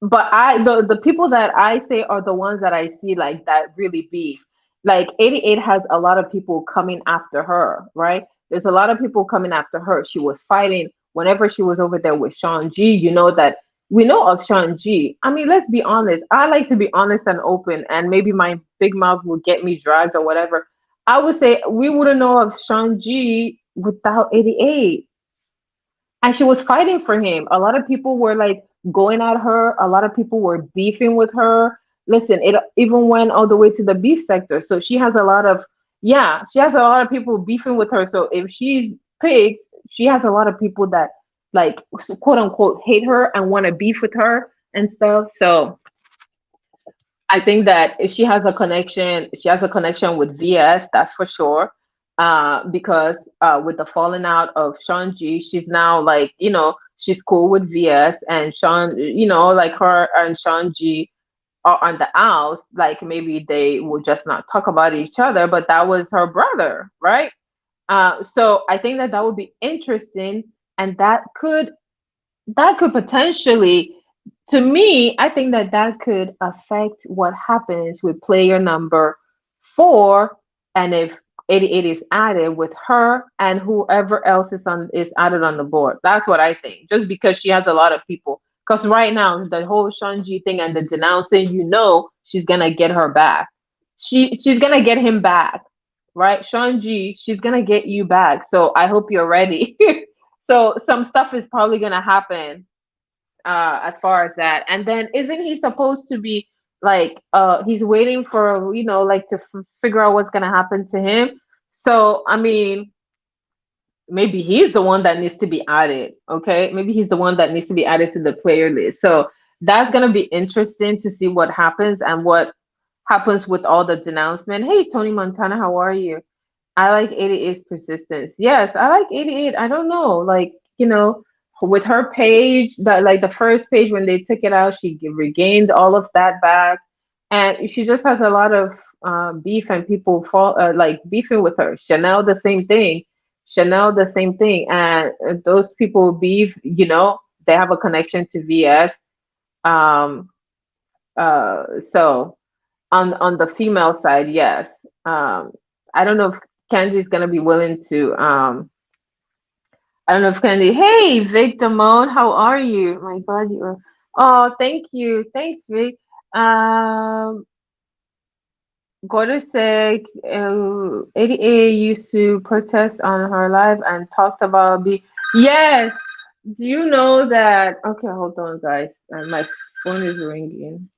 but the people that I say are the ones that I see like that really beef. Like 88 has a lot of people coming after her, right? There's a lot of people coming after her. She was fighting whenever she was over there with Sean G. You know that we know of Sean G. I mean, let's be honest. I like to be honest and open, and maybe my big mouth will get me dragged or whatever. I would say we wouldn't know of Sean G without 88, and she was fighting for him. A lot of people were like going at her. A lot of people were beefing with her. Listen, it even went all the way to the beef sector. So she has a lot of yeah, she has a lot of people beefing with her. So if she's picked, she has a lot of people that like quote unquote hate her and want to beef with her and stuff. So I think that if she has a connection with VS, that's for sure. Because with the falling out of Sean G, she's now like, she's cool with VS and Sean, like her and Sean G are on the outs. Like maybe they will just not talk about each other, but that was her brother, right? So I think that that would be interesting, and that could potentially, to me, I think that that could affect what happens with player number 4, and if 88 is added with her and whoever else is added on the board. That's what I think. Just because she has a lot of people. Because right now, the whole Shanji thing and the denouncing, she's gonna get her back. She's gonna get him back, right? Shanji, she's gonna get you back. So I hope you're ready. So some stuff is probably gonna happen as far as that. And then isn't he supposed to be like he's waiting for like to figure out what's gonna happen to him? So I mean, maybe he's the one that needs to be added. Okay, maybe he's the one that needs to be added to the player list. So that's gonna be interesting to see what happens and what happens with all the denouncement. Hey, Tony Montana, how are you? I like 88's persistence. Yes, I like 88. I don't know. Like, with her page, that like the first page when they took it out, she regained all of that back. And she just has a lot of beef and people fall like beefing with her. Chanel, the same thing. Chanel, the same thing. And those people beef, they have a connection to VS. Um, so on the female side, yes. Um, I don't know if Kenzie's gonna be willing to. I don't know if Kenzie. Hey, Vic Damone, how are you? My God, you are. Oh, thank you, thanks, Vic. Um, Godesek, 88 used to protest on her live and talked about be. Yes. Do you know that? Okay, hold on, guys. My phone is ringing.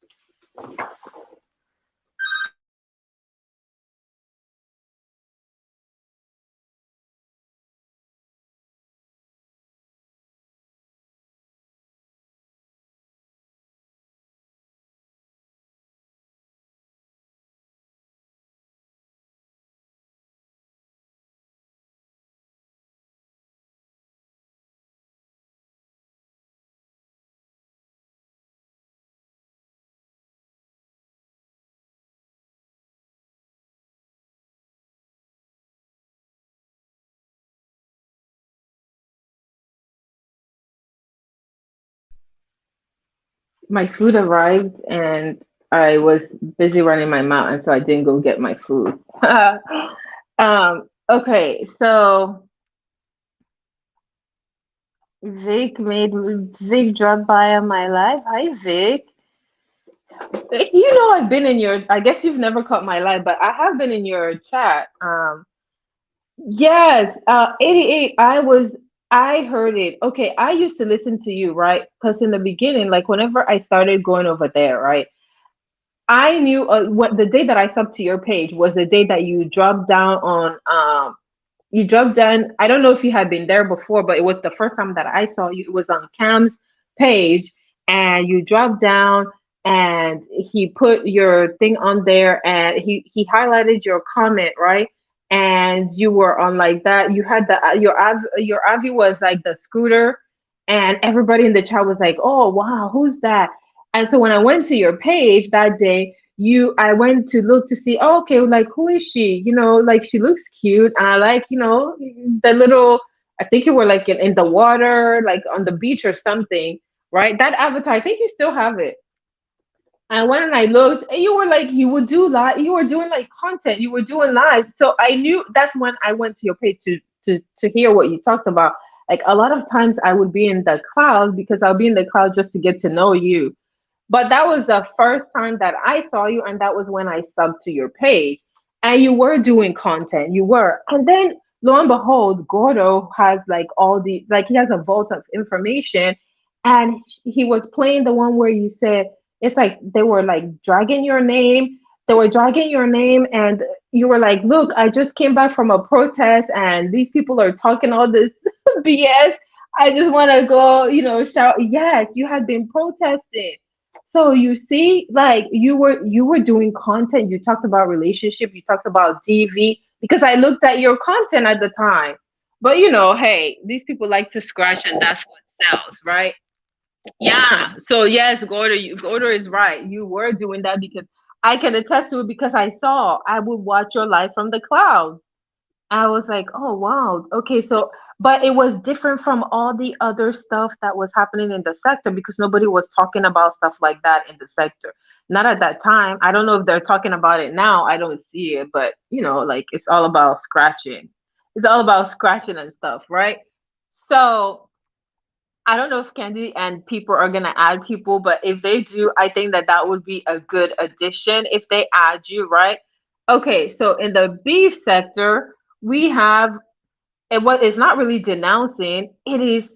My food arrived and I was busy running my mouth, and so I didn't go get my food. Okay, so Vic dropped by on my live. Hi, Vic. You know I've been in your. I guess you've never caught my live, but I have been in your chat. Yes, 88. I heard it. Okay, I used to listen to you, right? Because in the beginning, like whenever I started going over there, right? I knew what the day that I subbed to your page was the day that you dropped down on you dropped down. I don't know if you had been there before, but it was the first time that I saw you. It was on Cam's page, and you dropped down, and he put your thing on there, and he highlighted your comment, right? And you were on like that. You had the your Avi was like the scooter, and everybody in the chat was like, "Oh wow, who's that?" And so when I went to your page that day, I went to look to see, oh, okay, like who is she? Like she looks cute, and I like, the little. I think you were like in the water, like on the beach or something, right? That avatar, I think you still have it. And when I looked, and you were like, you would do live, you were doing like content, you were doing live. So I knew that's when I went to your page to hear what you talked about. Like a lot of times I would be in the cloud because I'll be in the cloud just to get to know you, but that was the first time that I saw you, and that was when I subbed to your page. And you were doing content, you were. And then lo and behold, Gordo has like he has a vault of information. And he was playing the one where you said, it's like they were like dragging your name. They were dragging your name, and you were like, look, I just came back from a protest, and these people are talking all this BS. I just want to go, shout. Yes, you had been protesting. So you see, like you were doing content. You talked about relationship. You talked about TV because I looked at your content at the time. But hey, these people like to scratch, and that's what sells, right? Yeah. So yes, Gordo is right. You were doing that because I can attest to it because I would watch your life from the clouds. I was like, oh wow, okay, so but it was different from all the other stuff that was happening in the sector because nobody was talking about stuff like that in the sector. Not at that time. I don't know if they're talking about it now. I don't see it, but like it's all about scratching. It's all about scratching and stuff, right? So I don't know if Candy and people are gonna add people, but if they do, I think that that would be a good addition if they add you, right? Okay, so in the beef sector, we have and what is not really denouncing, it is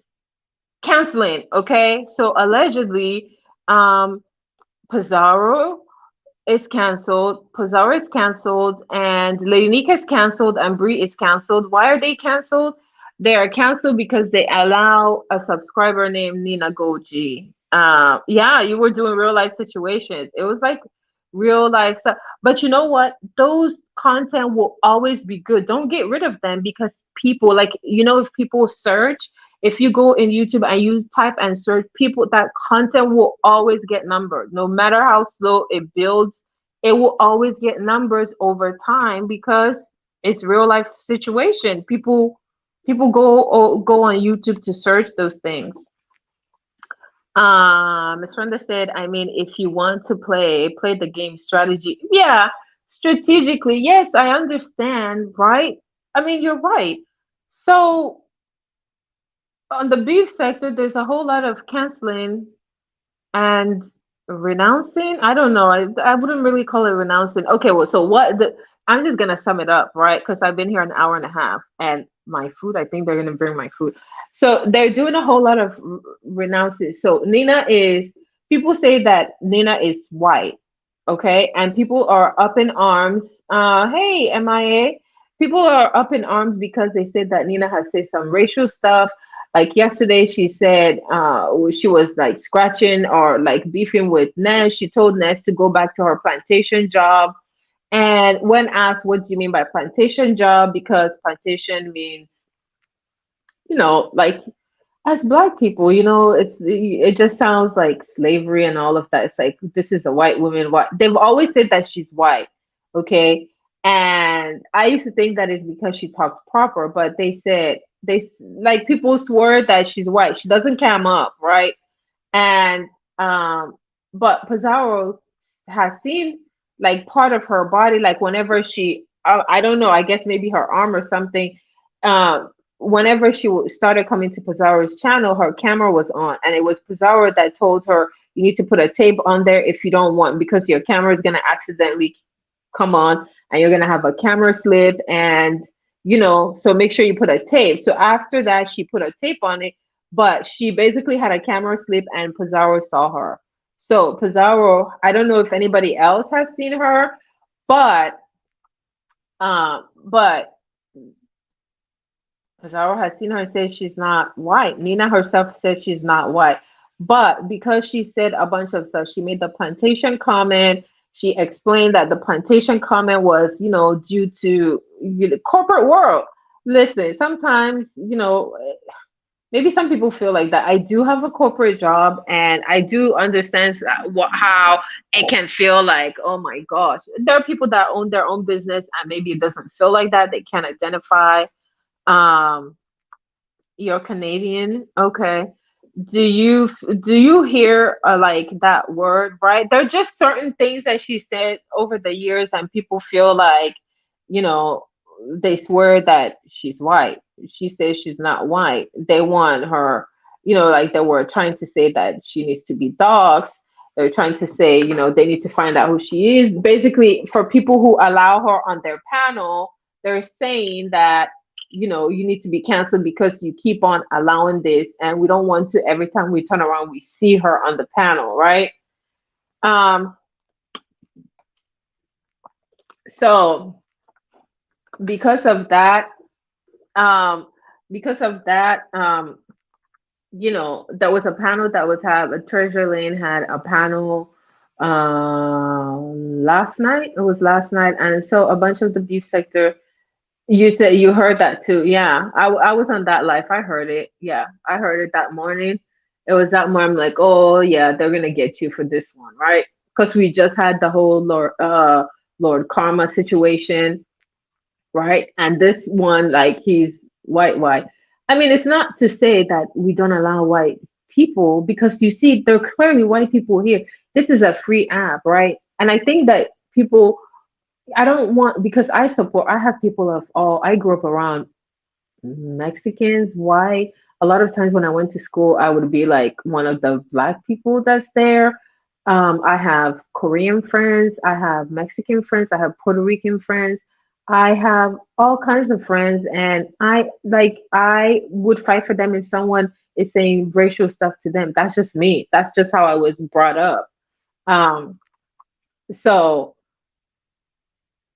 canceling. Okay, so allegedly, Pizarro Pizarro is canceled, and Leonica is canceled, and Brie is canceled. Why are they canceled? They are canceled because they allow a subscriber named Nina Goji. Yeah, you were doing real life situations. It was like real life stuff. But you know what? Those content will always be good. Don't get rid of them because people like if people search, if you go in YouTube and you type and search people, that content will always get numbered. No matter how slow it builds, it will always get numbers over time because it's real life situation. People go on YouTube to search those things. Miss Randa said, I mean, if you want to play the game strategy. Yeah, strategically, yes, I understand, right? I mean, you're right. So on the beef sector, there's a whole lot of canceling and renouncing. I don't know. I wouldn't really call it renouncing. Okay, well, so I'm just gonna sum it up, right? Because I've been here an hour and a half, and my food. I think they're gonna bring my food. So they're doing a whole lot of renouncing. So Nina is. People say that Nina is white, okay, and people are up in arms. Hey, MIA. People are up in arms because they said that Nina has said some racial stuff like yesterday, she said she was like scratching or like beefing with Ness. She told Ness to go back to her plantation job. And when asked, what do you mean by plantation job? Because plantation means, like as black people, it just sounds like slavery and all of that. It's like this is a white woman. What they've always said that she's white, okay. And I used to think that is because she talks proper, but they said like people swore that she's white. She doesn't cam up, right? And but Pizarro has seen like part of her body, like whenever she, I don't know, I guess maybe her arm or something. Whenever she started coming to Pizarro's channel, her camera was on, and it was Pizarro that told her you need to put a tape on there if you don't want, because your camera is gonna accidentally come on, and you're gonna have a camera slip, and so make sure you put a tape. So after that, she put a tape on it, but she basically had a camera slip, and Pizarro saw her. So Pizarro, I don't know if anybody else has seen her, but but Pizarro has seen her and said she's not white. Nina herself said she's not white. But because she said a bunch of stuff, she made the plantation comment. She explained that the plantation comment was, due to corporate world. Listen, sometimes, maybe some people feel like that. I do have a corporate job, and I do understand how it can feel like, oh my gosh. There are people that own their own business, and maybe it doesn't feel like that. They can't identify. Um, you're Canadian, okay. Do you hear like that word, right? There are just certain things that she said over the years, and people feel like, you know, they swear that she's white. She says she's not white. They want her, like they were trying to say that she needs to be doxxed. They're trying to say, they need to find out who she is. Basically, for people who allow her on their panel, they're saying that you need to be canceled because you keep on allowing this, and we don't want to every time we turn around we see her on the panel, right? Um, so because of that, um, because of that, there was a panel that was had. Treasure Lane had a panel last night. It was last night, and so a bunch of the beef sector. You said you heard that too. Yeah, I was on that live. I heard it. Yeah, I heard it that morning. It was that morning. I'm like, oh yeah, they're gonna get you for this one, right? Because we just had the whole Lord Karma situation, right? And this one, like, he's white, white. I mean, it's not to say that we don't allow white people, because you see, there are clearly white people here. This is a free app, right? And I think that people, I don't want, because I have people of all, I grew up around Mexicans, white. A lot of times when I went to school, I would be like one of the black people that's there. I have Korean friends, I have Mexican friends, I have Puerto Rican friends, I have all kinds of friends, and I would fight for them if someone is saying racial stuff to them. That's just me. That's just how I was brought up. Um, so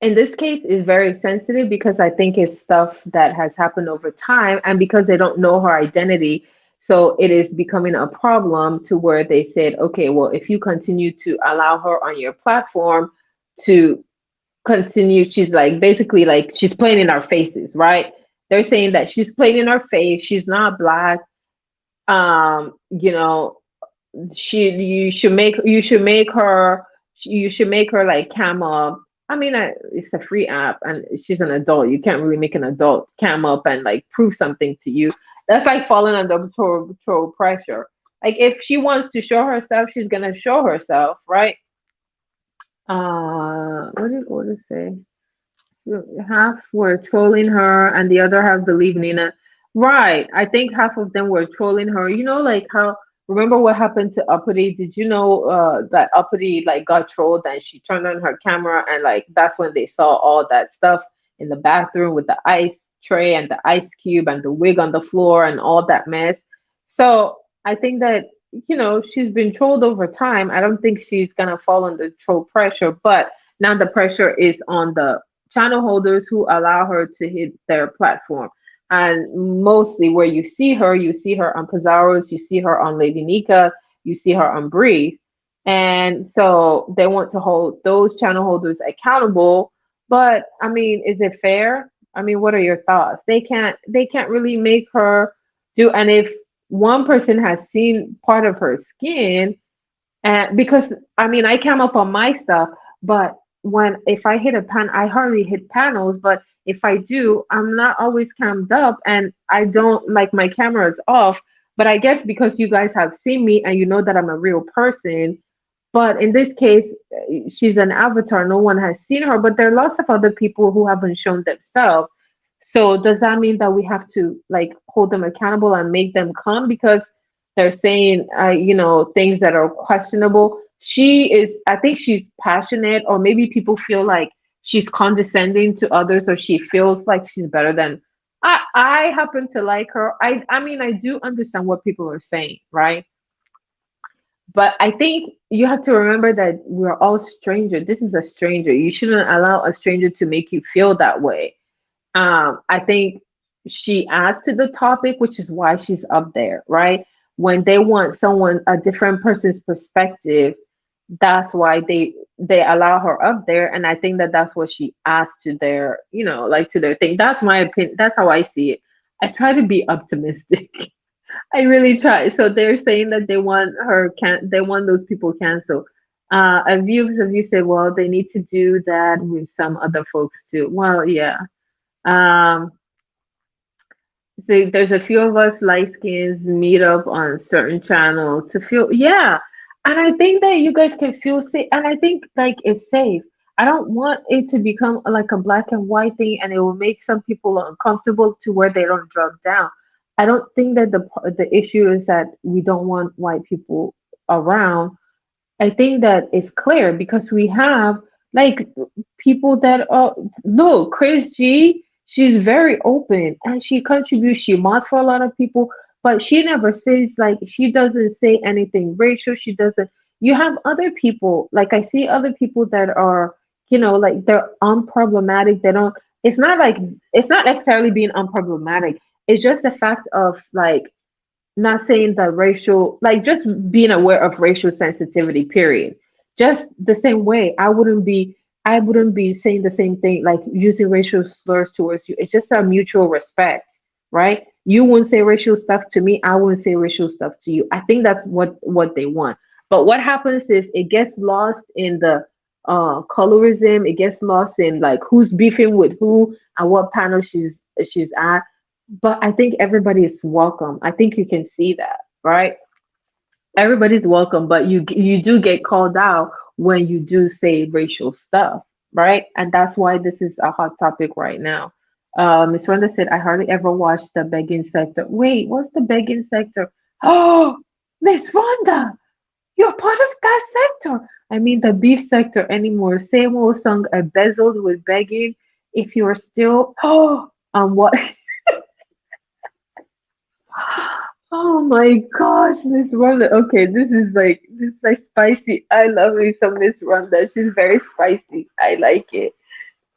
in this case is very sensitive, because I think it's stuff that has happened over time, and because they don't know her identity. So it is becoming a problem to where they said, okay, well, if you continue to allow her on your platform to continue, she's like basically like she's playing in our faces, right? They're saying that she's playing in our face. She's not black. Um, you know, you should make her like cam up. I mean, it's a free app, and she's an adult. You can't really make an adult cam up and like prove something to you. That's like falling under troll pressure. Like, if she wants to show herself, she's gonna show herself, right? What did Order say? Half were trolling her, and the other half believe Nina. Right. I think half of them were trolling her. Like how, remember what happened to Uppity? Did you know that Uppity like got trolled, and she turned on her camera, and like that's when they saw all that stuff in the bathroom with the ice tray and the ice cube and the wig on the floor and all that mess. So I think that she's been trolled over time. I don't think she's gonna fall under troll pressure, but now the pressure is on the channel holders who allow her to hit their platform. And mostly where you see her on Pizarro's, you see her on Lady Nika, you see her on Brief. And so they want to hold those channel holders accountable. But I mean, is it fair? I mean, what are your thoughts? They can't really make her do, and if one person has seen part of her skin, and because I mean, I came up on my stuff, but if I hit a pan, I hardly hit panels. But if I do, I'm not always cammed up, and I don't like my camera is off. But I guess because you guys have seen me and you know that I'm a real person, But in this case, she's an avatar. No one has seen her, but there are lots of other people who haven't shown themselves. So does that mean that we have to like hold them accountable and make them come because they're saying, things that are questionable? She is, I think she's passionate, or maybe people feel like she's condescending to others, or she feels like she's better than. I happen to like her. I mean, I do understand what people are saying, right? But I think you have to remember that we're all strangers. This is a stranger. You shouldn't allow a stranger to make you feel that way. I think she adds to the topic, which is why she's up there, right? When they want someone, a different person's perspective, that's why they allow her up there. And I think that that's what she adds to their, like to their thing. That's my opinion. That's how I see it. I try to be optimistic. I really try. So they're saying that they want they want those people canceled. A view said, well, they need to do that with some other folks too. Well, yeah. Um, so there's a few of us light skins meet up on certain channel to feel, yeah. And I think that you guys can feel safe. And I think like it's safe. I don't want it to become like a black and white thing and it will make some people uncomfortable to where they don't drop down. I don't think that the issue is that we don't want white people around. I think that it's clear because we have like people that look, Chris G, she's very open and she contributes, she mods for a lot of people, but she never says like she doesn't say anything racial. She doesn't you have other people, like I see other people that are, like they're unproblematic. They don't it's not necessarily being unproblematic. It's just the fact of like not saying that racial, like just being aware of racial sensitivity, period. Just the same way I wouldn't be saying the same thing, like using racial slurs towards you. It's just a mutual respect, right? You wouldn't say racial stuff to me, I wouldn't say racial stuff to you. I think that's what they want. But what happens is it gets lost in the colorism, it gets lost in like who's beefing with who and what panel she's at. But I think everybody is welcome. I think you can see that, right? Everybody's welcome, but you do get called out when you do say racial stuff, right? And that's why this is a hot topic right now. Miss Rhonda said, I hardly ever watch the begging sector. Wait, what's the begging sector? Oh, Miss Rhonda, you're part of that sector. I mean, the beef sector anymore. Same old song, embezzled with begging. If you're still, what? Oh my gosh, Miss Rhonda. Okay, this is like spicy. I love me some Miss Rhonda. She's very spicy. I like it.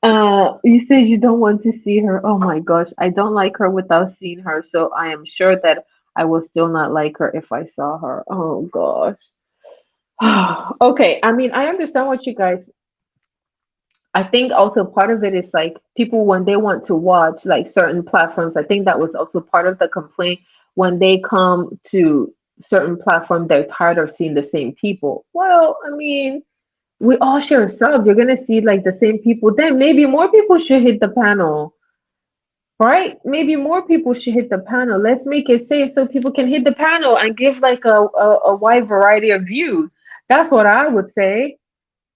You said you don't want to see her. Oh my gosh, I don't like her without seeing her, so I am sure that I will still not like her if I saw her. Oh gosh. Okay, I mean, I understand what you guys. I think also part of it is like people when they want to watch like certain platforms. I think that was also part of the complaint when they come to certain platform, they're tired of seeing the same people. Well, I mean, we all share subs. You're gonna see like the same people. Then maybe more people should hit the panel, right? Maybe more people should hit the panel. Let's make it safe so people can hit the panel and give like a wide variety of views. That's what I would say.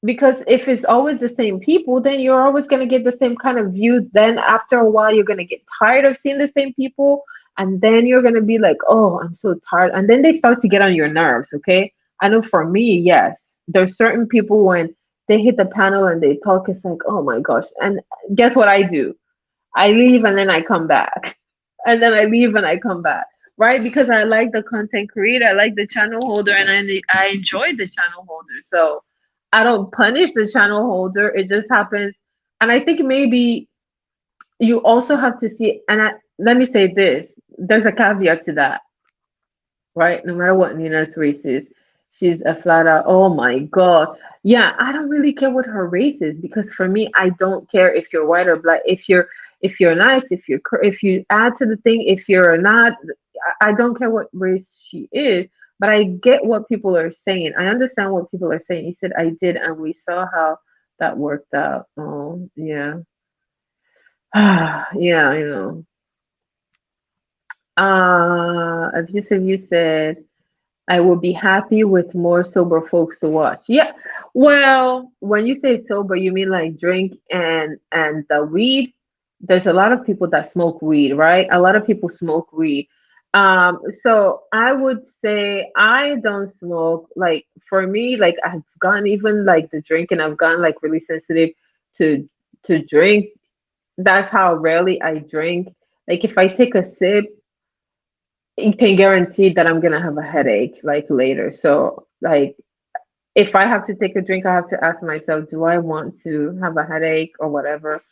Because if it's always the same people, then you're always going to get the same kind of views. Then after a while, you're going to get tired of seeing the same people. And then you're going to be like, oh, I'm so tired. And then they start to get on your nerves. Okay. I know for me, yes, there's certain people when they hit the panel and they talk, it's like, oh my gosh. And guess what I do? I leave and then I come back. And then I leave and I come back. Right? Because I like the content creator, I like the channel holder, and I enjoy the channel holder. So I don't punish the channel holder. It just happens. And I think maybe you also have to see, let me say this, there's a caveat to that, right? No matter what Nina's race is, she's a flat out, oh my God. Yeah, I don't really care what her race is because for me, I don't care if you're white or black. If you're nice, if you add to the thing, if you're not, I don't care what race she is. But I get what people are saying. I understand what people are saying. He said I did, and we saw how that worked out. Oh yeah, yeah, I know. If you said I will be happy with more sober folks to watch. Yeah. Well, when you say sober, you mean like drink and the weed? There's a lot of people that smoke weed, right? A lot of people smoke weed. So I would say I don't smoke. Like for me, like I've gone even like the drinking, I've gone like really sensitive to drink. That's how rarely I drink. Like if I take a sip, you can guarantee that I'm gonna have a headache like later. So like if I have to take a drink, I have to ask myself, do I want to have a headache or whatever?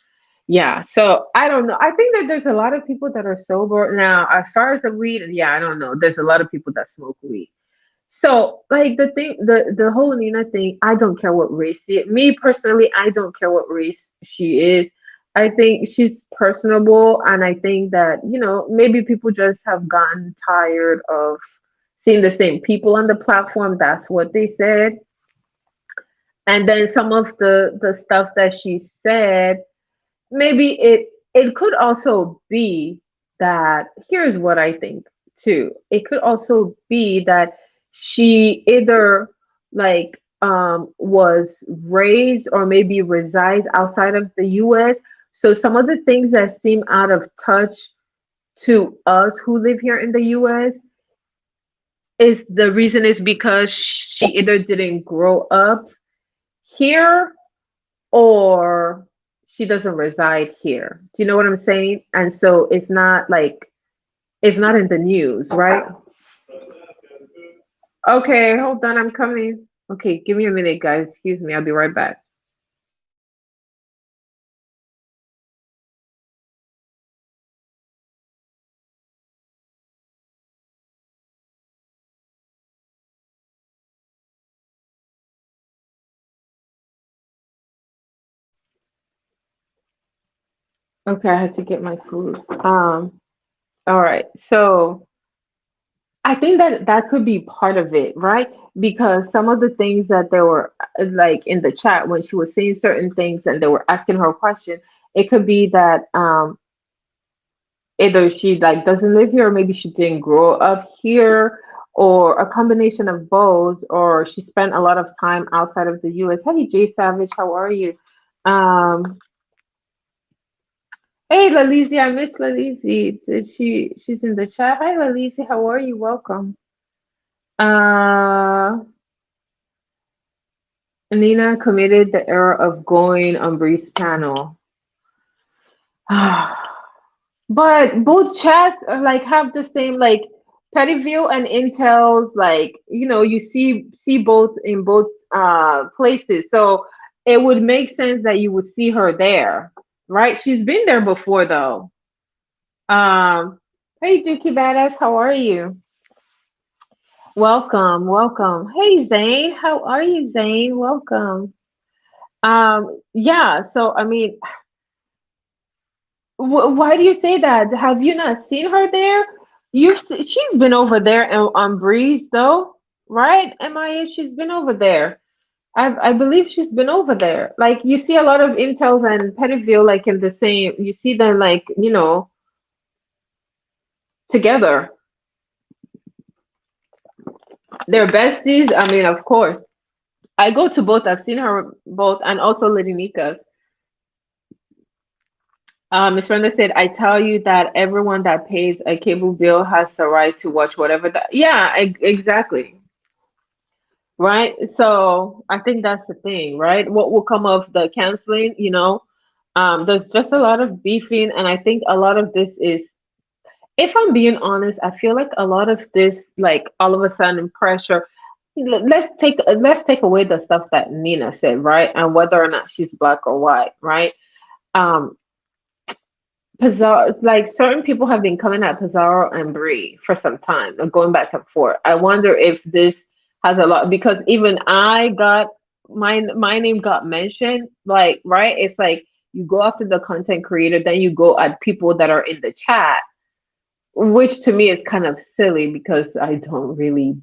Yeah. So I don't know. I think that there's a lot of people that are sober now. As far as the weed, yeah, I don't know. There's a lot of people that smoke weed. So, like the thing, the whole Nina thing, I don't care what race she is. Me personally, I don't care what race she is. I think she's personable, and I think that maybe people just have gotten tired of seeing the same people on the platform. That's what they said, and then some of the stuff that she said, maybe it could also be that here's what I think too. It could also be that she either like was raised or maybe resides outside of the US. So some of the things that seem out of touch to us who live here in the US is the reason is because she either didn't grow up here or she doesn't reside here. Do you know what I'm saying? And so it's not like it's not in the news, right? Okay, hold on, I'm coming. Okay, give me a minute, guys. Excuse me, I'll be right back. Okay, I had to get my food. All right. So I think that that could be part of it, right? Because some of the things that they were like in the chat when she was saying certain things and they were asking her a question, it could be that either she like doesn't live here or maybe she didn't grow up here or a combination of both or she spent a lot of time outside of the US. Hey Jay Savage, how are you? Um hey Lalisi, I miss Lalisi. Did she's in the chat? Hi Lalisi, how are you? Welcome. Uh Nina committed the error of going on Bree's panel. But both chats are like have the same like Pettyview and Intel's like you see both in both places. So it would make sense that you would see her there, right? She's been there before though. Hey Dookie Badass, how are you? Welcome, welcome. Hey Zane, how are you, Zane? Welcome. Yeah, so I mean, why do you say that? Have you not seen her there? She's been over there on Breeze though, right? MIA, she's been over there. I believe she's been over there. Like you see a lot of Intels and Pettyville like in the same. You see them like together. They're besties. I mean, of course. I go to both. I've seen her both, and also Lady Mika's. Miss Brenda said, "I tell you that everyone that pays a cable bill has the right to watch whatever that." Yeah, exactly. Right. So I think that's the thing, right? What will come of the canceling? There's just a lot of beefing, and I think a lot of this is, if I'm being honest, I feel like a lot of this, like all of a sudden pressure. Let's take away the stuff that Nina said, right, and whether or not she's black or white, right? Um, Pizarro, like certain people have been coming at Pizarro and Bree for some time, like, going back and forth. I wonder if this has a lot because even I got my name got mentioned, like right. It's like you go after the content creator, then you go at people that are in the chat, which to me is kind of silly because I don't really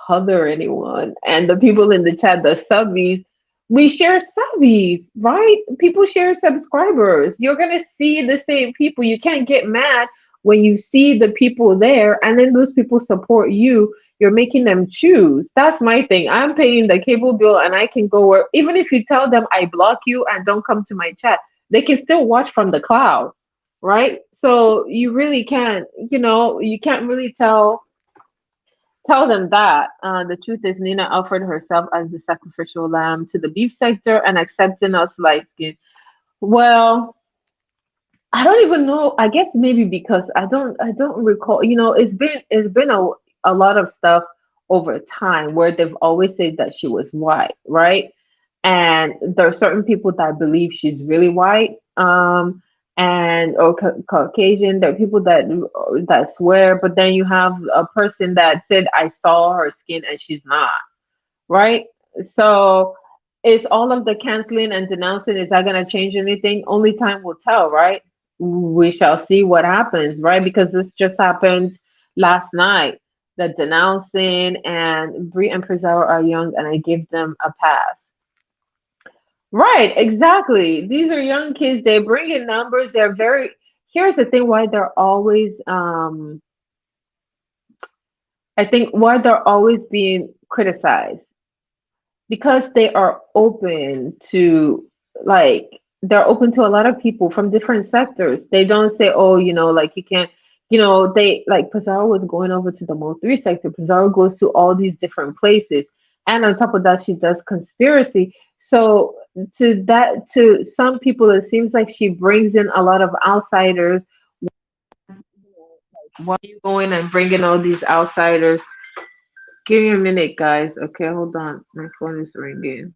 bother anyone. And the people in the chat, the subbies, we share subbies, right? People share subscribers. You're gonna see the same people. You can't get mad when you see the people there and then those people support you. you're making them choose. That's my thing. I'm paying the cable bill and I can go where, even if you tell them I block you and don't come to my chat, they can still watch from the cloud, right? So you really can't, you can't really tell them that. The truth is, Nina offered herself as the sacrificial lamb to the beef sector and accepting us light skin. Well, I don't even know. I guess maybe because I don't recall. It's been a lot of stuff over time where they've always said that she was white, right? And there are certain people that believe she's really white, and or Caucasian. There are people that swear, but then you have a person that said I saw her skin and she's not, right? So is all of the canceling and denouncing, is that going to change anything? Only time will tell, right? We shall see what happens, right? Because this just happened last night. The denouncing and Bree and Preserve are young, and I give them a pass. Right, exactly. These are young kids. They bring in numbers. They're very. Here's the thing: why they're always, I think, why they're always being criticized, because they are open to, like, they're open to a lot of people from different sectors. They don't say, oh, like you can't, they like Pizarro was going over to the Mo 3 sector. Pizarro goes to all these different places. And on top of that, she does conspiracy. So to some people, it seems like she brings in a lot of outsiders. Why are you going and bringing all these outsiders? Give me a minute, guys. Okay, hold on. My phone is ringing.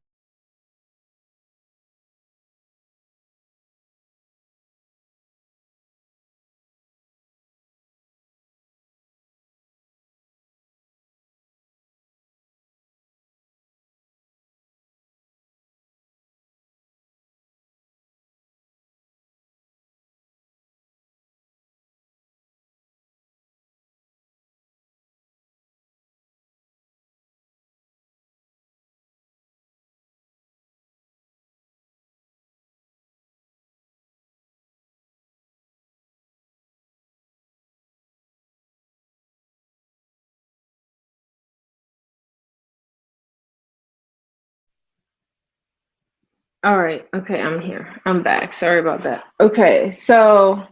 All right. Okay, I'm here. I'm back. Sorry about that. Okay, so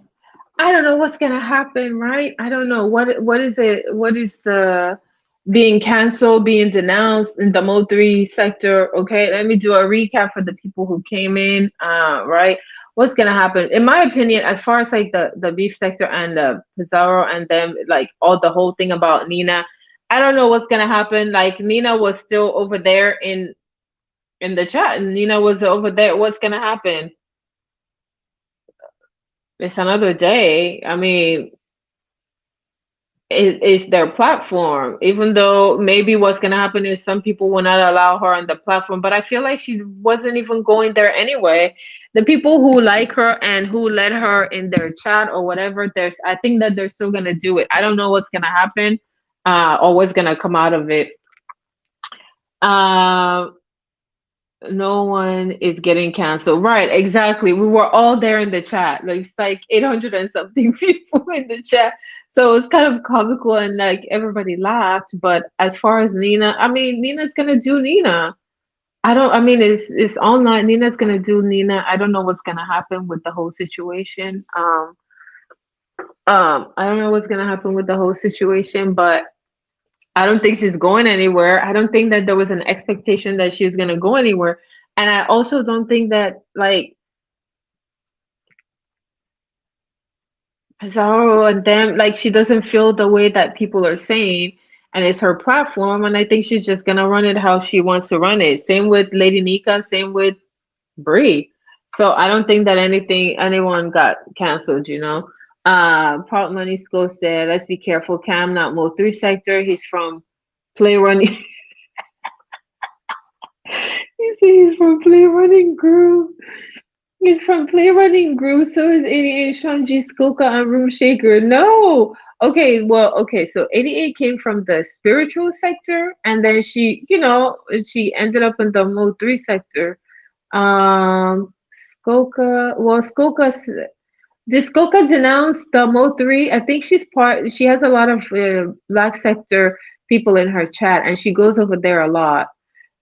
I don't know what's gonna happen, right? I don't know what is it. What is the being canceled, being denounced in the Mo 3 sector? Okay, let me do a recap for the people who came in. Right. What's gonna happen? In my opinion, as far as like the beef sector and the Pizarro and them, like all the whole thing about Nina, I don't know what's gonna happen. Like Nina was still over there in the chat, and Nina was over there. What's gonna happen? It's another day. I mean, it's their platform. Even though maybe what's gonna happen is some people will not allow her on the platform, but I feel like she wasn't even going there anyway. The people who like her and who let her in their chat or whatever, I think that they're still gonna do it. I don't know what's gonna happen, or what's gonna come out of it. Um, No one is getting canceled. Right, exactly. We were all there in the chat. Like it's like 800 and something people in the chat. So it's kind of comical and like everybody laughed. But as far as Nina, I mean, Nina's gonna do Nina. I mean, it's online. Nina's gonna do Nina. I don't know what's gonna happen with the whole situation. I don't know what's gonna happen with the whole situation, but I don't think she's going anywhere. I don't think that there was an expectation that she was going to go anywhere. And I also don't think that, like, Pizarro and them, like, she doesn't feel the way that people are saying. And it's her platform. And I think she's just going to run it how she wants to run it. Same with Lady Nika, same with Brie. So I don't think that anyone got canceled. Part Money School said, let's be careful. Cam, not Mo 3 sector. He's from Play Running. He's from Play Running Groove. He's from Play Running Groove. So is 88 Shanji Skoka and Room Shaker. No. Okay, well, okay. So 88 came from the spiritual sector, and then she ended up in the Mo 3 sector. Um, Skoka. Well, did Skoka denounce the Mo 3? I think she has a lot of black sector people in her chat, and she goes over there a lot.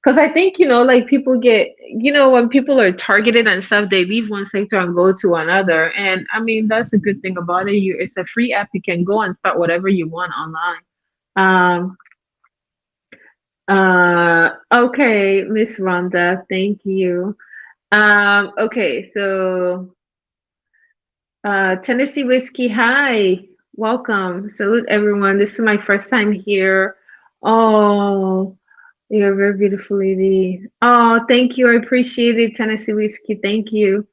Because I think, like people get, when people are targeted and stuff, they leave one sector and go to another. And I mean, that's the good thing about it. It's a free app. You can go and start whatever you want online. Um, okay, Miss Rhonda, thank you. Okay, so Tennessee Whiskey, hi, welcome. Salute everyone. This is my first time here. Oh, you're a very beautiful lady. Oh, thank you. I appreciate it, Tennessee Whiskey. Thank you.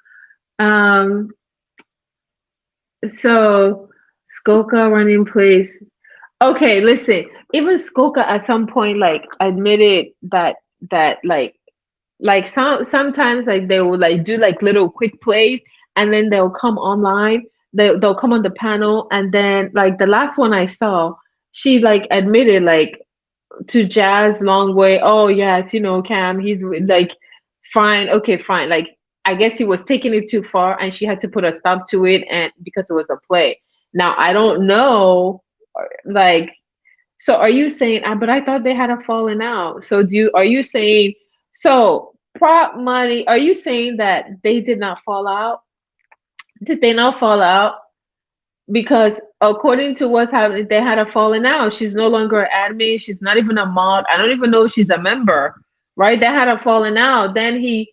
Um, so Skoka running place. Okay, listen. Even Skoka at some point like admitted that like sometimes like they will like do like little quick plays, and then they'll come online. They'll come on the panel, and then like the last one I saw, she like admitted like to Jazz long way. Oh yes, Cam, he's like fine, okay, fine. Like I guess he was taking it too far, and she had to put a stop to it, and because it was a play. Now I don't know, like. So are you saying? But I thought they had a falling out. So are you saying? So prop money. Are you saying that they did not fall out? Did they not fall out? Because according to what's happening, they had a falling out. She's no longer an admin. She's not even a mod. I don't even know if she's a member, right? They had a falling out. Then he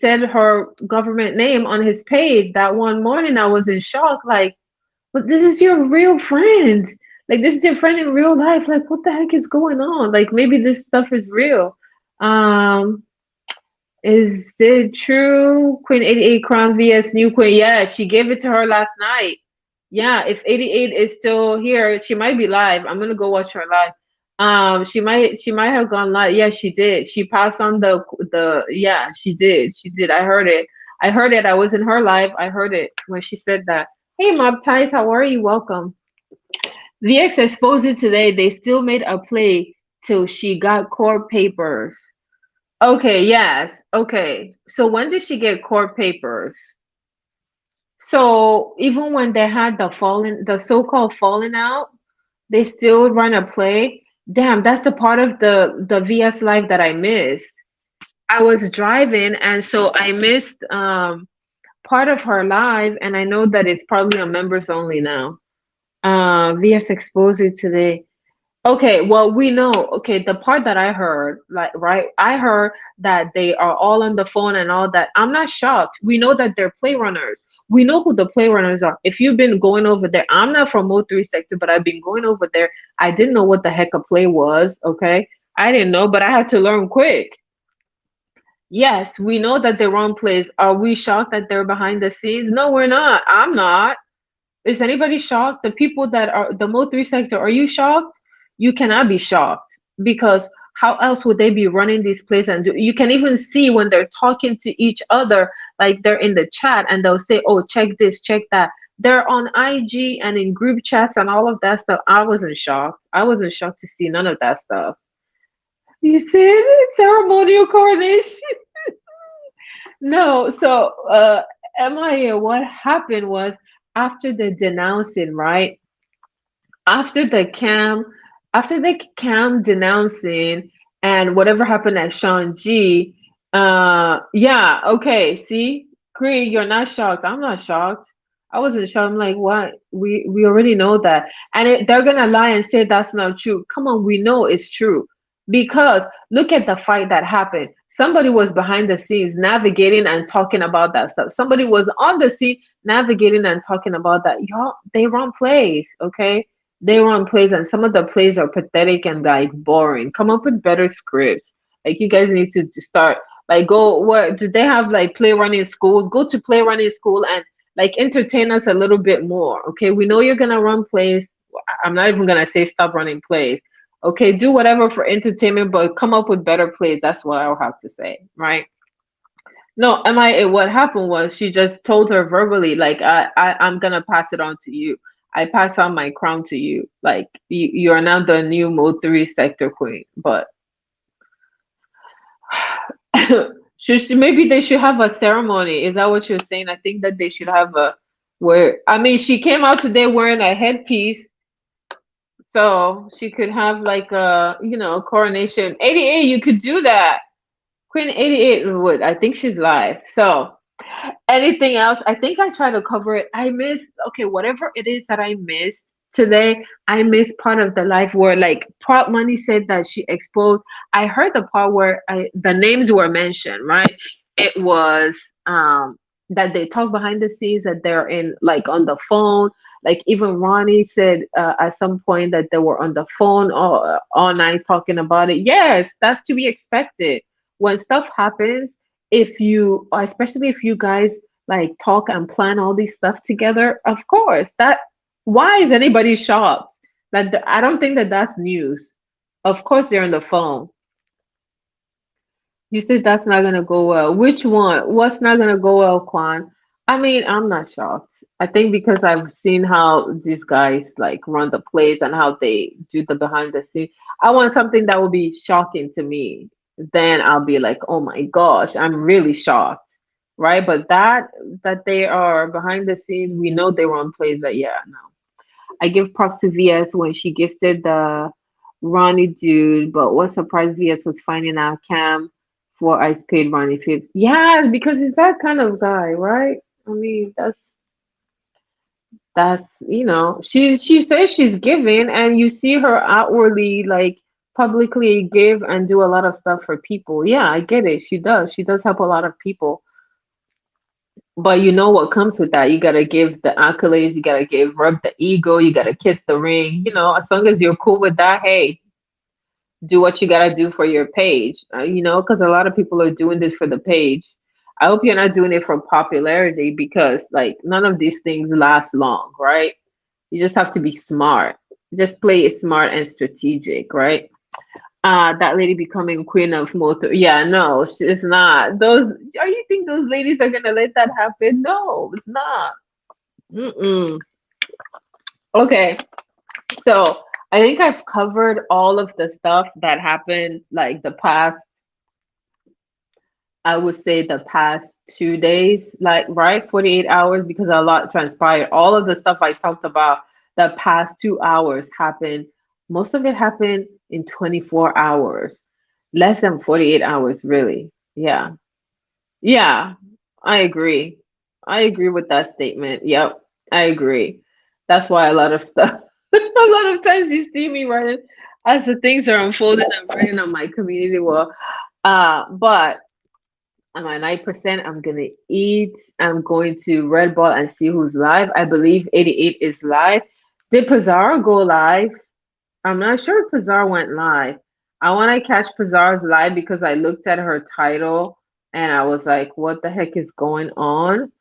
said her government name on his page that one morning. I was in shock. Like, but this is your real friend. Like, this is your friend in real life. Like, what the heck is going on? Like, maybe this stuff is real. Um, is it true? Queen 88 Crown vs New Queen. Yeah, she gave it to her last night. Yeah, if 88 is still here, she might be live. I'm gonna go watch her live. She might have gone live. Yeah, she did. She passed on the yeah, she did. She did. I heard it. I heard it. I was in her live. I heard it when she said that. Hey Mob Ties, how are you? Welcome. VX exposed it today. They still made a play till she got court papers. Okay, yes. Okay. So when did she get court papers? So even when they had the so-called falling out, they still run a play. Damn, that's the part of the VS live that I missed. I was driving, and so I missed part of her live, and I know that it's probably on members only now. VS exposed it today. Okay, well, we know. Okay, the part that I heard, like, right, I heard that they are all on the phone and all that. I'm not shocked. We know that they're play runners. We know who the play runners are. If you've been going over there, I'm not from O3 sector, but I've been going over there. I didn't know what the heck a play was. Okay, I didn't know, but I had to learn quick. Yes, we know that they run plays. Are we shocked that they're behind the scenes? No, we're not. I'm not. Is anybody shocked? The people that are the Mo3 sector, are you shocked? You cannot be shocked, because how else would they be running these plays and you can even see when they're talking to each other, like they're in the chat and they'll say, oh, check this, check that. They're on IG and in group chats and all of that stuff. I wasn't shocked. I wasn't shocked to see none of that stuff. You see it? Ceremonial coronation. No, so MIA, what happened was after the denouncing, right? After the cam, after the cam denouncing and whatever happened at Sean G, yeah, okay, see, Cree, you're not shocked. I'm not shocked. I wasn't shocked. I'm like, what? We already know that, and they're gonna lie and say that's not true. Come on, we know it's true, because look at the fight that happened. Somebody was behind the scenes navigating and talking about that stuff. Somebody was on the scene navigating and talking about that. Y'all, they run plays, okay? They run plays, and some of the plays are pathetic and like boring. Come up with better scripts. Like, you guys need to start, like, go, where do they have like play running schools? Go to play running school and like entertain us a little bit more. Okay, we know you're gonna run plays. I'm not even gonna say stop running plays. Okay, do whatever for entertainment, but come up with better plays. That's what I'll have to say, right? No, MIA, what happened was she just told her verbally, like, I'm gonna pass it on to you. I pass on my crown to you. Like, you are now the new Mode 3 sector queen. But maybe they should have a ceremony. Is that what you're saying? I think that they should have a, where, I mean, she came out today wearing a headpiece. So she could have like a, coronation. 88, you could do that. Queen 88 would. I think she's live. So anything else? I think I tried to cover it. I missed, okay, whatever it is that I missed today, I missed part of the life where like Prop Money said that she exposed. I heard the part where the names were mentioned, right? It was that they talk behind the scenes, that they're in like on the phone. Like even Ronnie said at some point that they were on the phone all night talking about it. Yes, that's to be expected when stuff happens. If you, especially if you guys like talk and plan all these stuff together, of course that, why is anybody shocked that I don't think that that's news. Of course they're on the phone. You said that's not gonna go well. Which one? What's not gonna go well, Quan? I mean, I'm not shocked. I think because I've seen how these guys like run the plays and how they do the behind the scenes. I want something that will be shocking to me. Then I'll be like, oh my gosh, I'm really shocked. Right? But that they are behind the scenes, we know they run plays that, yeah, no. I give props to VS when she gifted the Ronnie dude, but what surprised VS was finding out Cam for Ice paid Ronnie 50. Yeah, because he's that kind of guy, right? I mean, that's she says she's giving, and you see her outwardly like publicly give and do a lot of stuff for people. Yeah, I get it. She does. She does help a lot of people. But you know what comes with that. You gotta give the accolades, you gotta rub the ego, you gotta kiss the ring. As long as you're cool with that, hey, do what you gotta do for your page. Because a lot of people are doing this for the page. I hope you're not doing it for popularity, because like none of these things last long, right? You just have to be smart. Just play it smart and strategic, right? That lady becoming queen of motor. Yeah, no, it's not. Those, are you think those ladies are gonna let that happen? No, it's not. Mm-mm. Okay, so I think I've covered all of the stuff that happened, like the past. I would say the past 2 days, like right, 48 hours, because a lot transpired. All of the stuff I talked about the past 2 hours happened. Most of it happened in 24 hours, less than 48 hours, really. Yeah. Yeah, I agree. I agree with that statement. Yep, I agree. That's why a lot of stuff, a lot of times you see me writing as the things are unfolding, I'm writing on my community wall. But I'm at 9%. I'm gonna eat. I'm going to Red Ball and see who's live. I believe 88 is live. Did Pizarro go live? I'm not sure if Pizarro went live. I want to catch Pizarro's live because I looked at her title and I was like, what the heck is going on?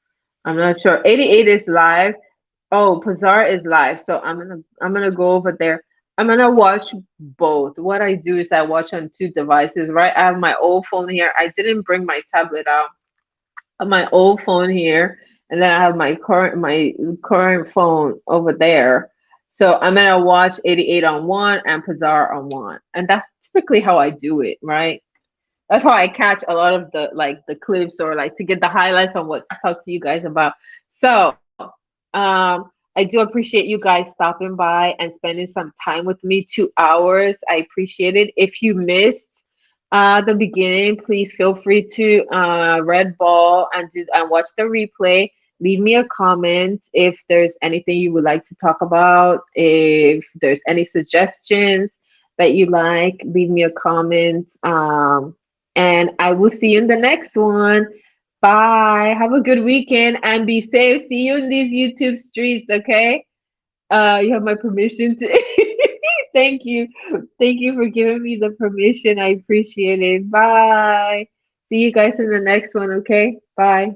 I'm not sure. 88 is live. Oh, Pizarro is live. So I'm gonna go over there. I'm gonna watch both. What I do is I watch on two devices, right? I have my old phone here. I didn't bring my tablet out. I have my old phone here, and then I have my current phone over there. So I'm gonna watch 88 on one and Pizarro on one, and that's typically how I do it, right? That's how I catch a lot of the clips, or like to get the highlights on what to talk to you guys about. So, I do appreciate you guys stopping by and spending some time with me. 2 hours, I appreciate it. If you missed the beginning, please feel free to red ball and watch the replay. Leave me a comment if there's anything you would like to talk about. If there's any suggestions that you like, leave me a comment. And I will see you in the next one. Bye. Have a good weekend and be safe. See you in these YouTube streets, okay? You have my permission to. Thank you. Thank you for giving me the permission. I appreciate it. Bye. See you guys in the next one, okay? Bye.